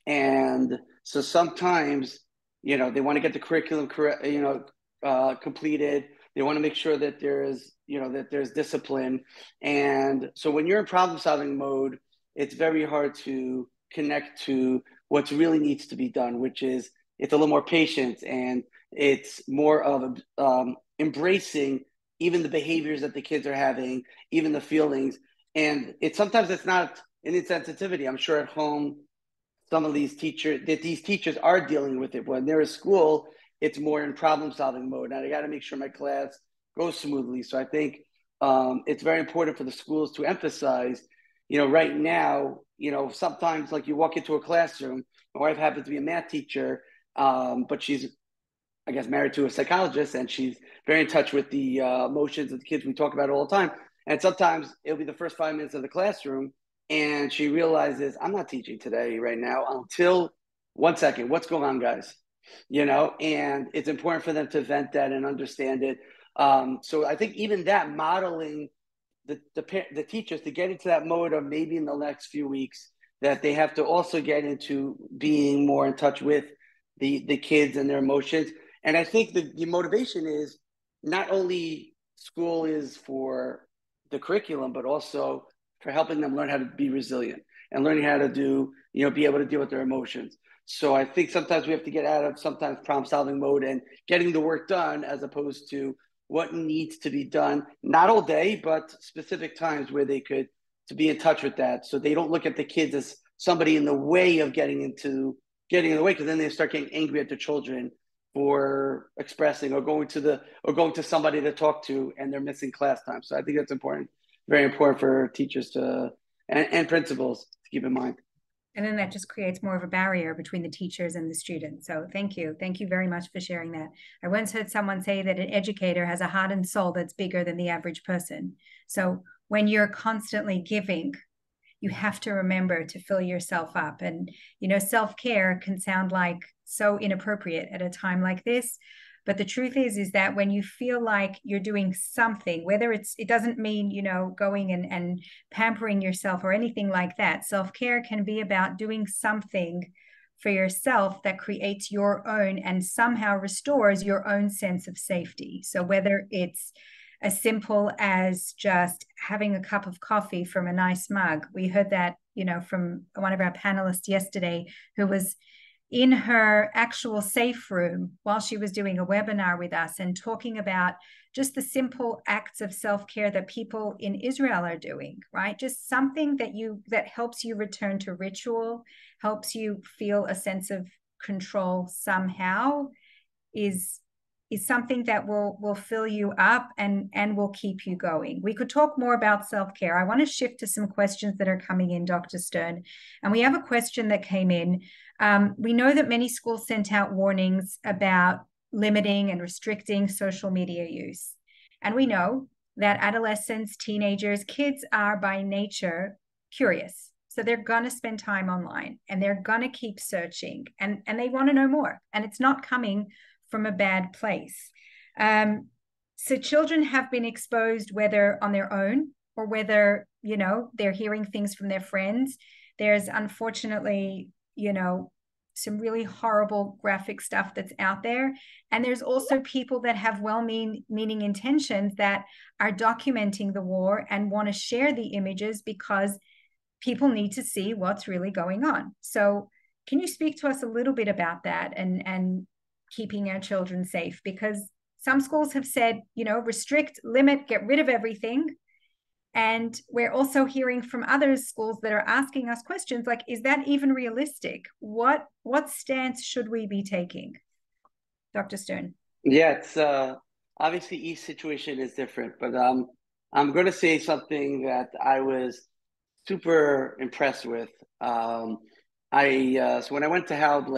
And so sometimes, they want to get the curriculum completed. They want to make sure that there's discipline. And so when you're in problem solving mode, it's very hard to connect to what really needs to be done, which is, it's a little more patience, and it's more of embracing even the behaviors that the kids are having, even the feelings. And sometimes it's not an insensitivity. I'm sure at home, some of these teachers are dealing with it. When they're at school, it's more in problem solving mode. And I got to make sure my class goes smoothly. So I think it's very important for the schools to emphasize, right now, sometimes, like, you walk into a classroom. My wife happens to be a math teacher, but she's, I guess, married to a psychologist, and she's very in touch with the emotions of the kids. We talk about it all the time. And sometimes it'll be the first 5 minutes of the classroom, and she realizes, I'm not teaching today right now until 1 second. What's going on, guys? And it's important for them to vent that and understand it. So I think even that, modeling the teachers to get into that mode of, maybe in the next few weeks, that they have to also get into being more in touch with the kids and their emotions. And I think the motivation is not only school is for the curriculum, but also for helping them learn how to be resilient and learning how to be able to deal with their emotions. So I think sometimes we have to get out of sometimes problem solving mode and getting the work done, as opposed to what needs to be done, not all day, but specific times where they could, to be in touch with that. So they don't look at the kids as somebody in the way of getting in the way, because then they start getting angry at the children for expressing or going to somebody to talk to, and they're missing class time. So I think that's important, very important for teachers and principals to keep in mind. And then that just creates more of a barrier between the teachers and the students. So thank you very much for sharing that. I once heard someone say that an educator has a heart and soul that's bigger than the average person. So when you're constantly giving, you have to remember to fill yourself up. And, self-care can sound like so inappropriate at a time like this. But the truth is that when you feel like you're doing something, whether it doesn't mean, going and pampering yourself or anything like that. Self-care can be about doing something for yourself that creates your own and somehow restores your own sense of safety. So whether it's as simple as just having a cup of coffee from a nice mug. We heard that, from one of our panelists yesterday, who was in her actual safe room while she was doing a webinar with us and talking about just the simple acts of self-care that people in Israel are doing, right? Just something that helps you return to ritual, helps you feel a sense of control somehow, is something that will fill you up and will keep you going. We could talk more about self-care. I want to shift to some questions that are coming in, Dr. Stern. And we have a question that came in. We know that many schools sent out warnings about limiting and restricting social media use. And we know that adolescents, teenagers, kids are by nature curious. So they're going to spend time online and they're going to keep searching and they want to know more. And it's not coming from a bad place. So children have been exposed, whether on their own or whether, they're hearing things from their friends. There's unfortunately, some really horrible graphic stuff that's out there. And there's also people that have well-meaning intentions that are documenting the war and want to share the images because people need to see what's really going on. So can you speak to us a little bit about that and keeping our children safe? Because some schools have said, restrict, limit, get rid of everything. And we're also hearing from other schools that are asking us questions like, is that even realistic? What stance should we be taking? Dr. Stern. Yeah, it's obviously each situation is different, but I'm going to say something that I was super impressed with. So when I went to HALB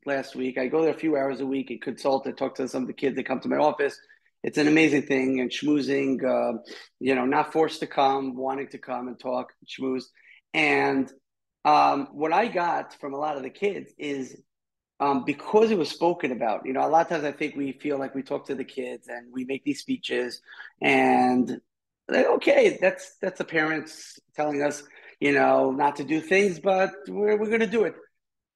last week, I go there a few hours a week and consult and talk to some of the kids that come to my office. It's an amazing thing, and schmoozing, not forced to come, wanting to come and talk, schmooze. And what I got from a lot of the kids is because it was spoken about, a lot of times I think we feel like we talk to the kids and we make these speeches and like, okay, that's the parents telling us, not to do things, but we're going to do it.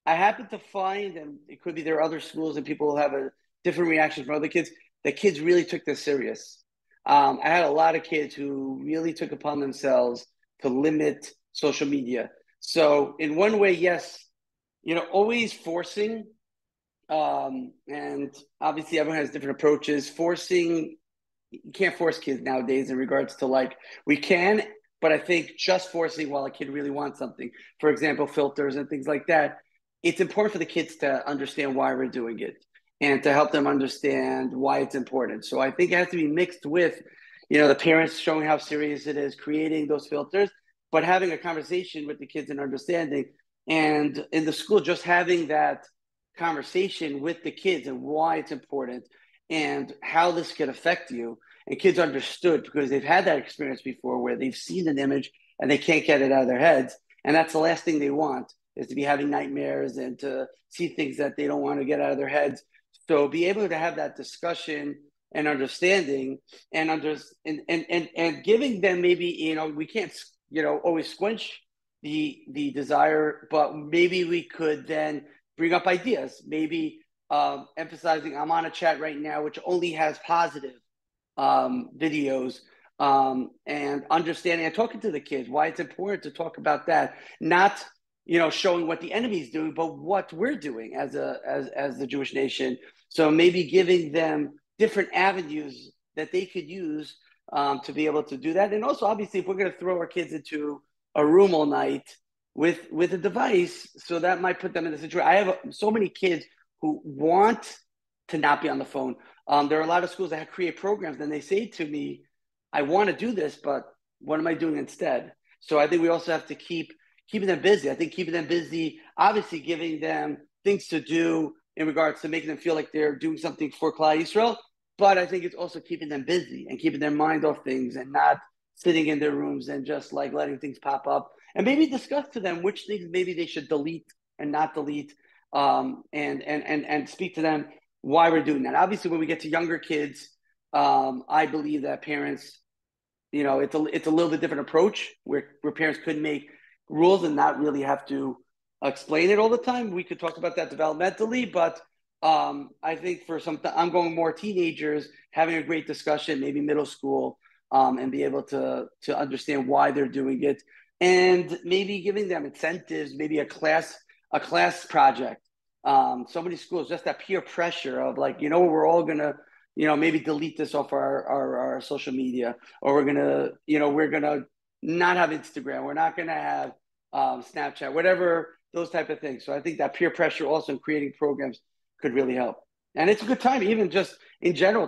I happen to find, and it could be there are other schools and people will have a different reaction from other kids, that kids really took this serious. I had a lot of kids who really took upon themselves to limit social media. So in one way, yes, always forcing, and obviously everyone has different approaches. Forcing, you can't force kids nowadays in regards to we can, but I think just forcing while a kid really wants something, for example, filters and things like that, it's important for the kids to understand why we're doing it and to help them understand why it's important. So I think it has to be mixed with, the parents showing how serious it is, creating those filters, but having a conversation with the kids and understanding. And in the school, just having that conversation with the kids and why it's important and how this could affect you. And kids understood because they've had that experience before where they've seen an image and they can't get it out of their heads. And that's the last thing they want, is to be having nightmares and to see things that they don't want to get out of their heads. So be able to have that discussion and understanding and giving them maybe, we can't, always squinch the desire, but maybe we could then bring up ideas, maybe emphasizing, I'm on a chat right now, which only has positive videos, and understanding and talking to the kids, why it's important to talk about that, not, showing what the enemy's doing, but what we're doing as the Jewish nation. So maybe giving them different avenues that they could use to be able to do that. And also, obviously, if we're going to throw our kids into a room all night with a device, so that might put them in a situation. I have so many kids who want to not be on the phone. There are a lot of schools that create programs, and they say to me, I want to do this, but what am I doing instead? So I think we also have to keeping them busy. I think keeping them busy, obviously giving them things to do in regards to making them feel like they're doing something for Klal Yisrael, but I think it's also keeping them busy and keeping their mind off things and not sitting in their rooms and just letting things pop up, and maybe discuss to them which things maybe they should delete and not delete, and speak to them why we're doing that. Obviously, when we get to younger kids, I believe that parents, it's a little bit different approach where parents could make rules and not really have to explain it all the time. We could talk about that developmentally, but I think for I'm going more teenagers, having a great discussion, maybe middle school, and be able to understand why they're doing it, and maybe giving them incentives, maybe a class project. So many schools, just that peer pressure of like, we're all gonna, maybe delete this off our social media, or we're gonna not have Instagram, we're not gonna have Snapchat, whatever, those type of things. So I think that peer pressure also in creating programs could really help. And it's a good time, even just in general,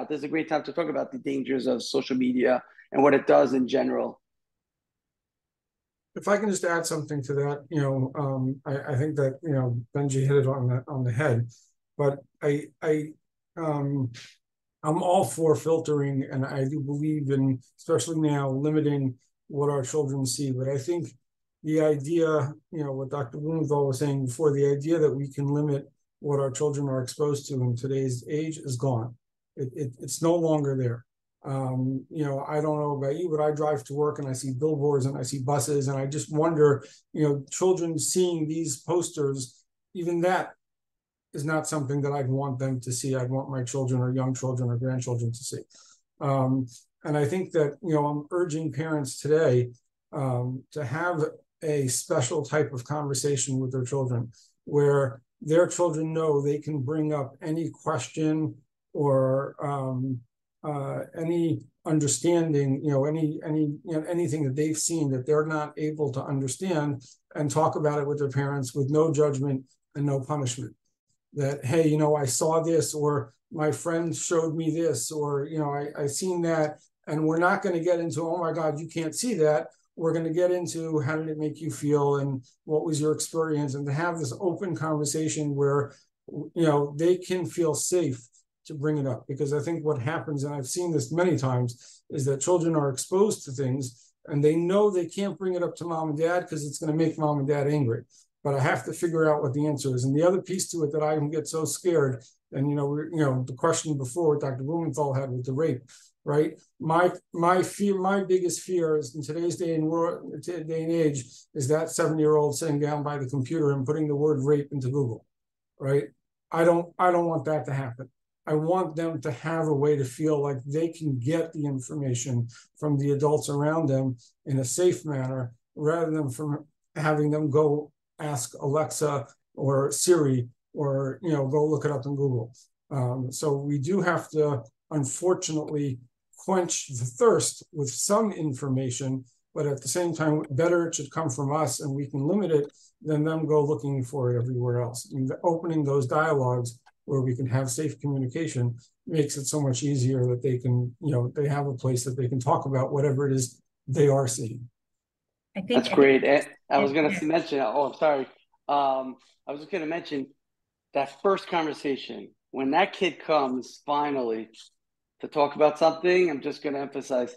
there's a great time to talk about the dangers of social media and what it does in general. If I can just add something to that, I think that, Benji hit it on the head, but I'm all for filtering, and I do believe in, especially now, limiting what our children see. But I think the idea, what Dr. Blumenthal was saying before, the idea that we can limit what our children are exposed to in today's age is gone. It's no longer there. I don't know about you, but I drive to work and I see billboards and I see buses, and I just wonder, children seeing these posters, even that is not something that I'd want them to see. I'd want my children or young children or grandchildren to see. And I think that, I'm urging parents today to have a special type of conversation with their children, where their children know they can bring up any question or any understanding, anything that they've seen that they're not able to understand, and talk about it with their parents with no judgment and no punishment. That, hey, I saw this, or my friend showed me this, or, I seen that, and we're not going to get into, oh my God, you can't see that. We're going to get into, how did it make you feel, and what was your experience, and to have this open conversation where, they can feel safe to bring it up. Because I think what happens, and I've seen this many times, is that children are exposed to things and they know they can't bring it up to mom and dad because it's going to make mom and dad angry. But I have to figure out what the answer is. And the other piece to it that I can get so scared, and the question before Dr. Blumenthal had with the rape, right? My biggest fear is in today's day and age is that 7-year-old sitting down by the computer and putting the word rape into Google, right? I don't want that to happen. I want them to have a way to feel like they can get the information from the adults around them in a safe manner, rather than from having them go ask Alexa or Siri, or go look it up in Google. So we do have to, unfortunately, quench the thirst with some information, but at the same time, better it should come from us and we can limit it than them go looking for it everywhere else. And opening those dialogues where we can have safe communication makes it so much easier that they can, they have a place that they can talk about whatever it is they are seeing. I think that's great. I was going to mention, I'm sorry. I was just going to mention that first conversation, when that kid comes finally to talk about something, I'm just going to emphasize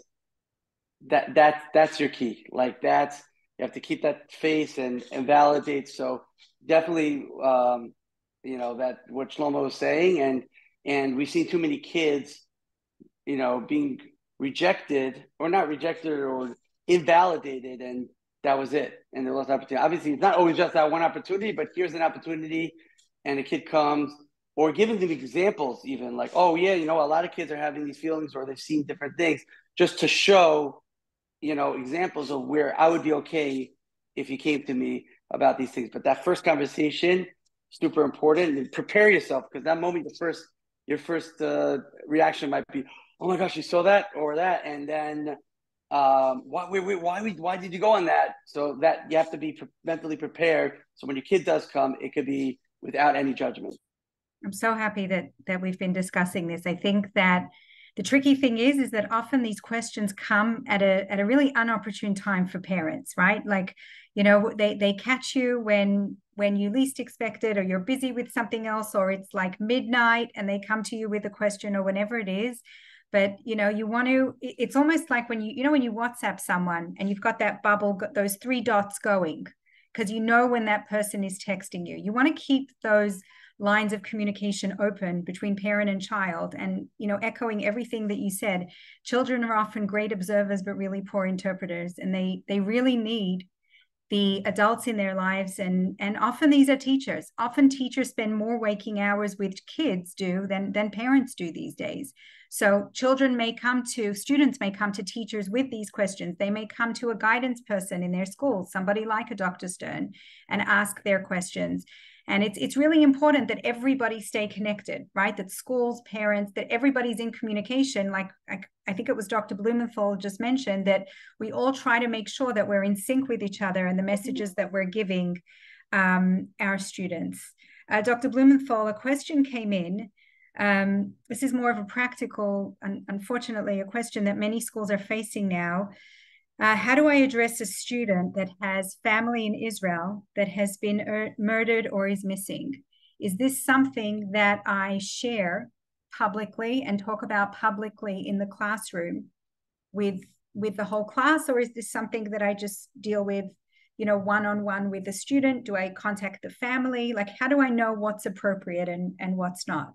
that's your key. Like you have to keep that face and validate. So definitely, that what Shlomo was saying, and we've seen too many kids, being rejected or not rejected or invalidated, and that was it, and there was an opportunity. Obviously, it's not always just that one opportunity, but here's an opportunity, and a kid comes, or giving them examples, even like, oh yeah, a lot of kids are having these feelings, or they've seen different things, just to show, examples of where I would be okay if you came to me about these things. But that first conversation, super important, and prepare yourself, because that moment, your first reaction might be, oh my gosh, you saw that or that, and then why did you go on that? So that you have to be mentally prepared. So when your kid does come, it could be without any judgment. I'm so happy that we've been discussing this. I think that the tricky thing is that often these questions come at a really inopportune time for parents, right? Like, they catch you when you least expect it, or you're busy with something else, or it's like midnight and they come to you with a question, or whenever it is. But, you want to, it's almost like when when you WhatsApp someone and you've got that bubble, those 3 dots going, because when that person is texting you. You want to keep those lines of communication open between parent and child. And, echoing everything that you said, children are often great observers, but really poor interpreters. And they really need the adults in their lives. And often these are teachers. Often teachers spend more waking hours with kids than parents do these days. So students may come to teachers with these questions. They may come to a guidance person in their school, somebody like a Dr. Stern, and ask their questions. And it's really important that everybody stay connected, right? That schools, parents, that everybody's in communication. Like I think it was Dr. Blumenthal just mentioned, that we all try to make sure that we're in sync with each other and the messages that we're giving our students. Dr. Blumenthal, a question came in. This is more of a practical, unfortunately, a question that many schools are facing now. How do I address a student that has family in Israel that has been murdered or is missing? Is this something that I share publicly and talk about publicly in the classroom with the whole class, or is this something that I just deal with, one-on-one with the student? Do I contact the family? Like, how do I know what's appropriate and what's not?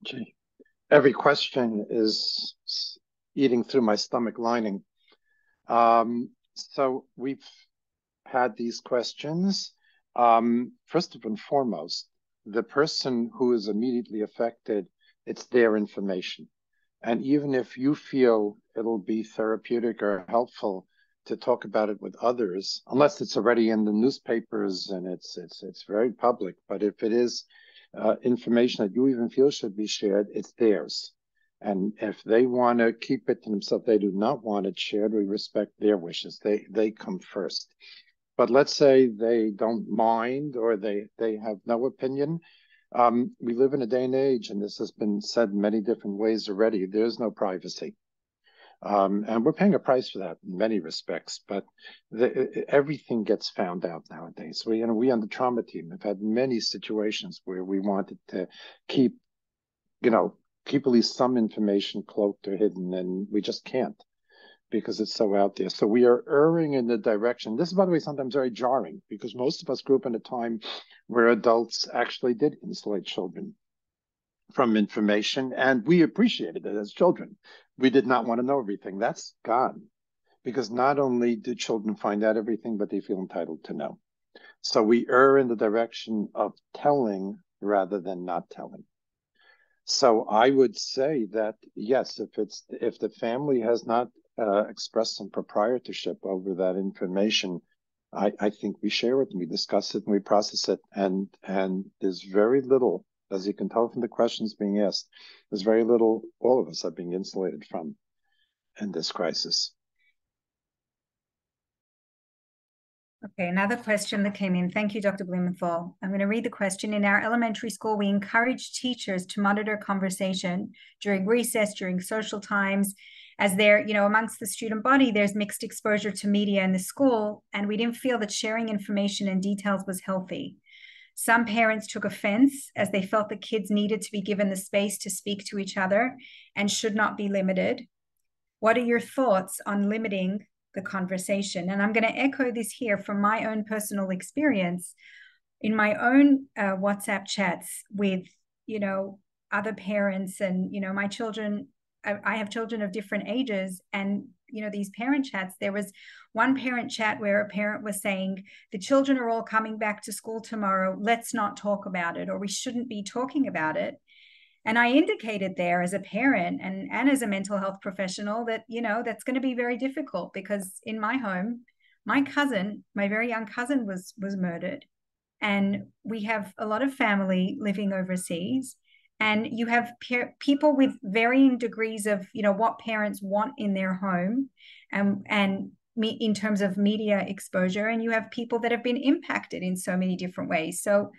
Gee, every question is eating through my stomach lining. So we've had these questions. First and foremost, the person who is immediately affected, it's their information. And even if you feel it'll be therapeutic or helpful to talk about it with others, unless it's already in the newspapers and it's very public, but if it is information that you even feel should be shared, it's theirs. And if they want to keep it to themselves, they do not want it shared, we respect their wishes. They come first. But let's say they don't mind or they have no opinion. We live in a day and age, and this has been said in many different ways already, there's no privacy. And we're paying a price for that in many respects, but everything gets found out nowadays. We on the trauma team have had many situations where we wanted to keep at least some information cloaked or hidden, and we just can't because it's so out there. So we are erring in the direction. This is, by the way, sometimes very jarring because most of us grew up in a time where adults actually did insulate children from information, and we appreciated it as children. We did not want to know everything. That's gone because not only do children find out everything, but they feel entitled to know. So we err in the direction of telling rather than not telling. So I would say that, yes, if the family has not expressed some proprietorship over that information, I think we share it and we discuss it and we process it. And there's very little, as you can tell from the questions being asked, there's very little all of us are being insulated from in this crisis. Okay, another question that came in. Thank you, Dr. Blumenthal. I'm going to read the question. In our elementary school, we encourage teachers to monitor conversation during recess, during social times, as there, amongst the student body, there's mixed exposure to media in the school, and we didn't feel that sharing information and details was healthy. Some parents took offense as they felt that kids needed to be given the space to speak to each other and should not be limited. What are your thoughts on limiting the conversation? And I'm going to echo this here from my own personal experience in my own WhatsApp chats with, other parents and, my children. I have children of different ages, and, these parent chats, there was one parent chat where a parent was saying, the children are all coming back to school tomorrow. Let's not talk about it, or we shouldn't be talking about it. And I indicated there as a parent and as a mental health professional that, that's going to be very difficult because in my home, my very young cousin was murdered. And we have a lot of family living overseas. And you have people with varying degrees of, what parents want in their home and in terms of media exposure. And you have people that have been impacted in so many different ways. So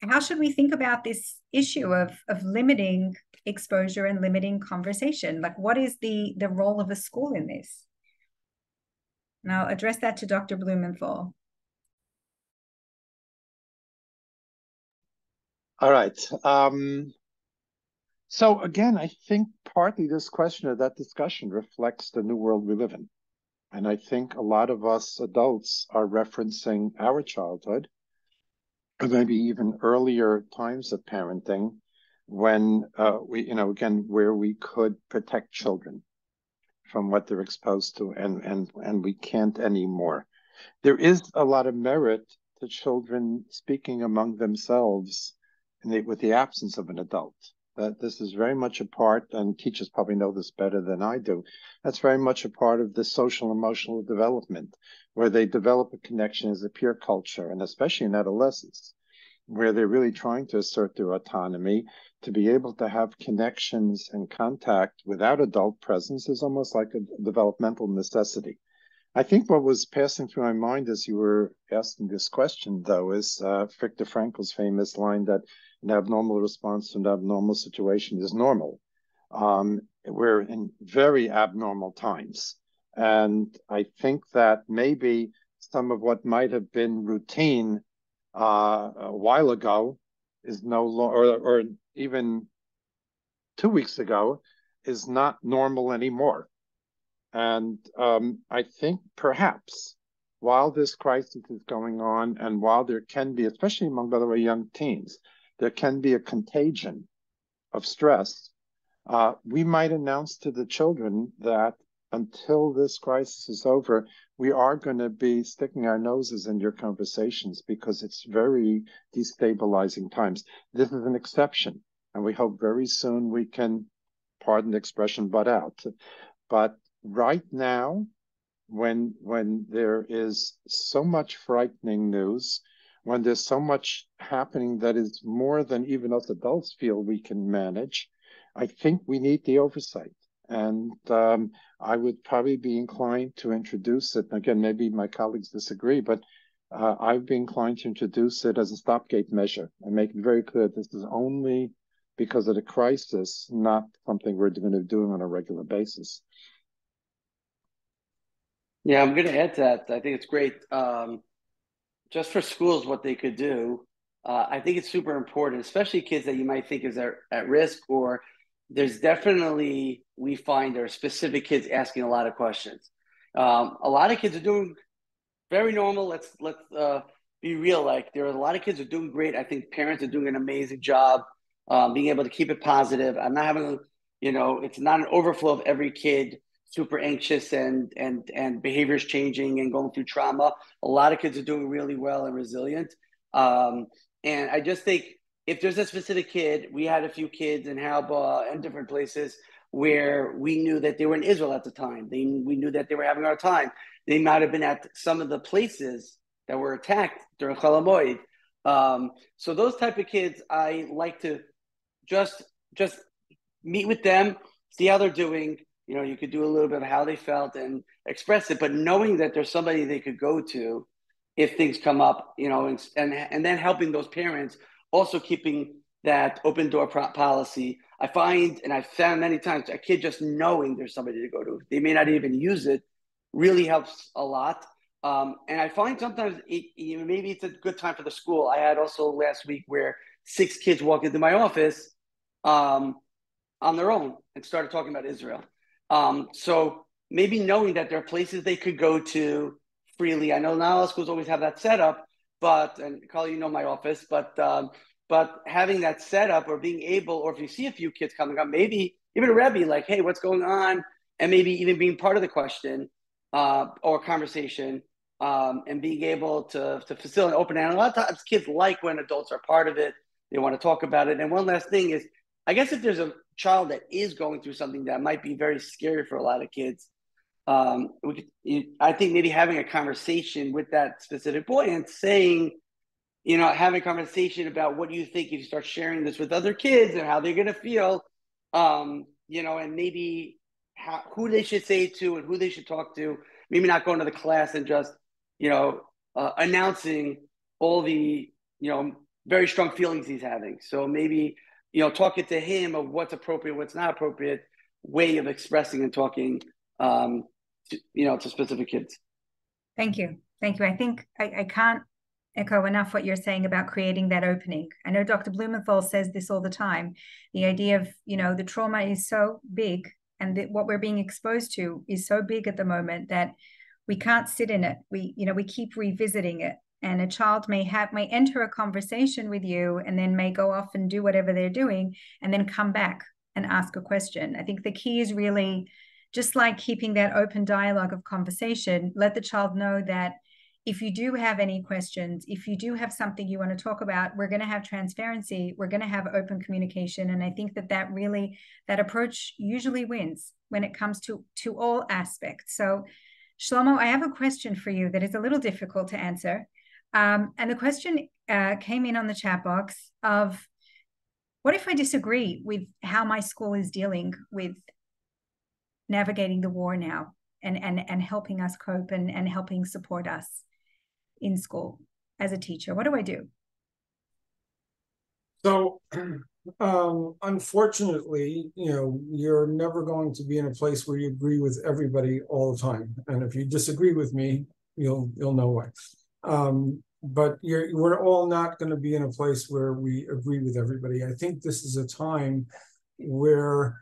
how should we think about this issue of limiting exposure and limiting conversation? Like, what is the role of a school in this? And I'll address that to Dr. Blumenthal. All right. So again, I think partly this question or that discussion reflects the new world we live in. And I think a lot of us adults are referencing our childhood or maybe even earlier times of parenting when we, again, where we could protect children from what they're exposed to, and we can't anymore. There is a lot of merit to children speaking among themselves with the absence of an adult. That this is very much a part, and teachers probably know this better than I do, that's very much a part of the social emotional development, where they develop a connection as a peer culture, and especially in adolescence, where they're really trying to assert their autonomy. To be able to have connections and contact without adult presence is almost like a developmental necessity. I think what was passing through my mind as you were asking this question, though, is Viktor Frankl's famous line that an abnormal response to an abnormal situation is normal. We're in very abnormal times. And I think that maybe some of what might have been routine a while ago is no longer, or even 2 weeks ago, is not normal anymore. And I think perhaps while this crisis is going on, and while there can be, especially among, by the way, young teens, there can be a contagion of stress, we might announce to the children that until this crisis is over, we are going to be sticking our noses in your conversations because it's very destabilizing times. This is an exception, and we hope very soon we can, pardon the expression, butt out. But right now, when there is so much frightening news, when there's so much happening that is more than even us adults feel we can manage, I think we need the oversight. And I would probably be inclined to introduce it. Again, maybe my colleagues disagree, but I'd be inclined to introduce it as a stopgate measure and make it very clear this is only because of the crisis, not something we're going to do on a regular basis. Yeah, I'm going to add to that. I think it's great. Just for schools, what they could do, I think it's super important, especially kids that you might think is at risk, or there's definitely, we find there are specific kids asking a lot of questions. A lot of kids are doing very normal. Let's be real. Like, there are a lot of kids who are doing great. I think parents are doing an amazing job being able to keep it positive. I'm not having, it's not an overflow of every kid super anxious and behaviors changing and going through trauma. A lot of kids are doing really well and resilient. And I just think if there's a specific kid, we had a few kids in Halba and different places where we knew that they were in Israel at the time. We knew that they were having a hard time. They might have been at some of the places that were attacked during Chol Hamoed. So those type of kids, I like to just meet with them, see how they're doing. You could do a little bit of how they felt and express it, but knowing that there's somebody they could go to if things come up, and then helping those parents, also keeping that open door policy. I find, and I've found many times, a kid just knowing there's somebody to go to, they may not even use it, really helps a lot. And I find sometimes maybe it's a good time for the school. I had also last week where 6 kids walked into my office on their own and started talking about Israel. So maybe knowing that there are places they could go to freely. I know not all schools always have that set up, and Carly, my office, but having that set up, or being able, or if you see a few kids coming up, maybe even a Rebbe, like, hey, what's going on? And maybe even being part of the question or conversation, and being able to facilitate open. And a lot of times kids like when adults are part of it. They want to talk about it. And one last thing is, I guess if there's a child that is going through something that might be very scary for a lot of kids, I think maybe having a conversation with that specific boy and saying, having a conversation about what you think if you start sharing this with other kids and how they're going to feel, and maybe who they should say it to and who they should talk to. Maybe not going to the class and just, announcing all the, very strong feelings he's having. So maybe, talking to him of what's appropriate, what's not appropriate way of expressing and talking, to specific kids. Thank you. I think I can't echo enough what you're saying about creating that opening. I know Dr. Blumenthal says this all the time. The idea of, the trauma is so big, and what we're being exposed to is so big at the moment that we can't sit in it. We keep revisiting it. And a child may enter a conversation with you and then may go off and do whatever they're doing and then come back and ask a question. I think the key is really just like keeping that open dialogue of conversation. Let the child know that if you do have any questions, if you do have something you want to talk about, we're going to have transparency, we're going to have open communication. And I think that approach usually wins when it comes to all aspects. So Shlomo, I have a question for you that is a little difficult to answer. And the question came in on the chat box of, what if I disagree with how my school is dealing with navigating the war now and helping us cope and helping support us in school as a teacher? What do I do? So, unfortunately, you're never going to be in a place where you agree with everybody all the time. And if you disagree with me, you'll know why. But we're all not going to be in a place where we agree with everybody. I think this is a time where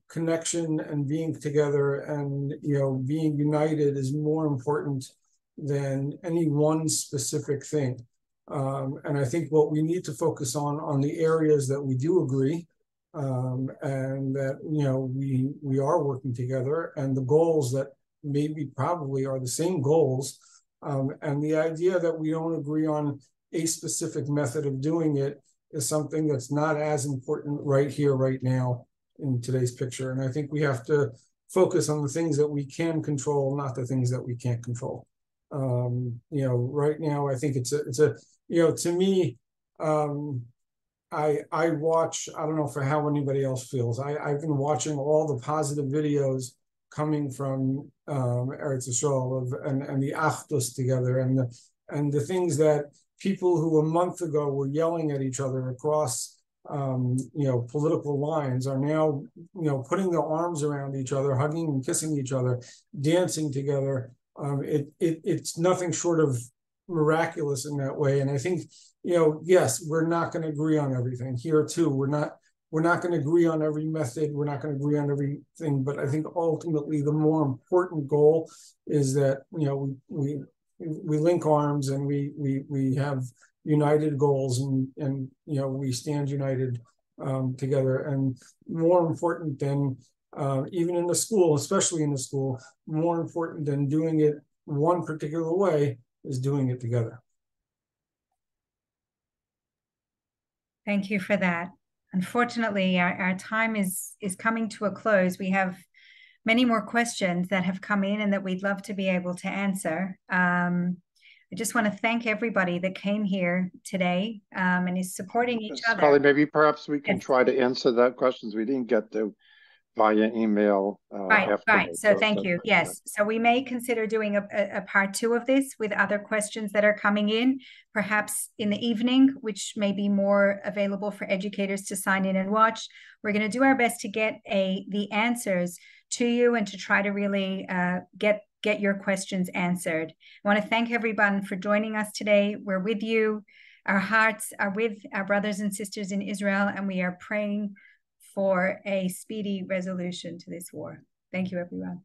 connection and being together and being united is more important than any one specific thing. And I think what we need to focus on the areas that we do agree, and that we are working together, and the goals that maybe probably are the same goals, and the idea that we don't agree on a specific method of doing it is something that's not as important right here, right now in today's picture. And I think we have to focus on the things that we can control, not the things that we can't control. Right now, I think it's a to me, I watch, I don't know for how anybody else feels. I've been watching all the positive videos coming from Eretz Yisrael and the Achdus together, and the things that people who a month ago were yelling at each other across political lines are now putting their arms around each other, hugging and kissing each other, dancing together. It's nothing short of miraculous in that way. And I think yes, we're not going to agree on everything here too. We're not going to agree on every method. We're not going to agree on everything. But I think ultimately the more important goal is that we link arms and we have united goals and we stand united together. And more important than even in the school, especially in the school, more important than doing it one particular way is doing it together. Thank you for that. Unfortunately, our time is coming to a close. We have many more questions that have come in and that we'd love to be able to answer. I just want to thank everybody that came here today and is supporting each other. Carly, maybe perhaps we can try to answer that questions we didn't get to via email. Right. So thank you. Yes. So we may consider doing a part 2 of this with other questions that are coming in, perhaps in the evening, which may be more available for educators to sign in and watch. We're going to do our best to get the answers to you and to try to really get your questions answered. I want to thank everyone for joining us today. We're with you. Our hearts are with our brothers and sisters in Israel, and we are praying for a speedy resolution to this war. Thank you, everyone.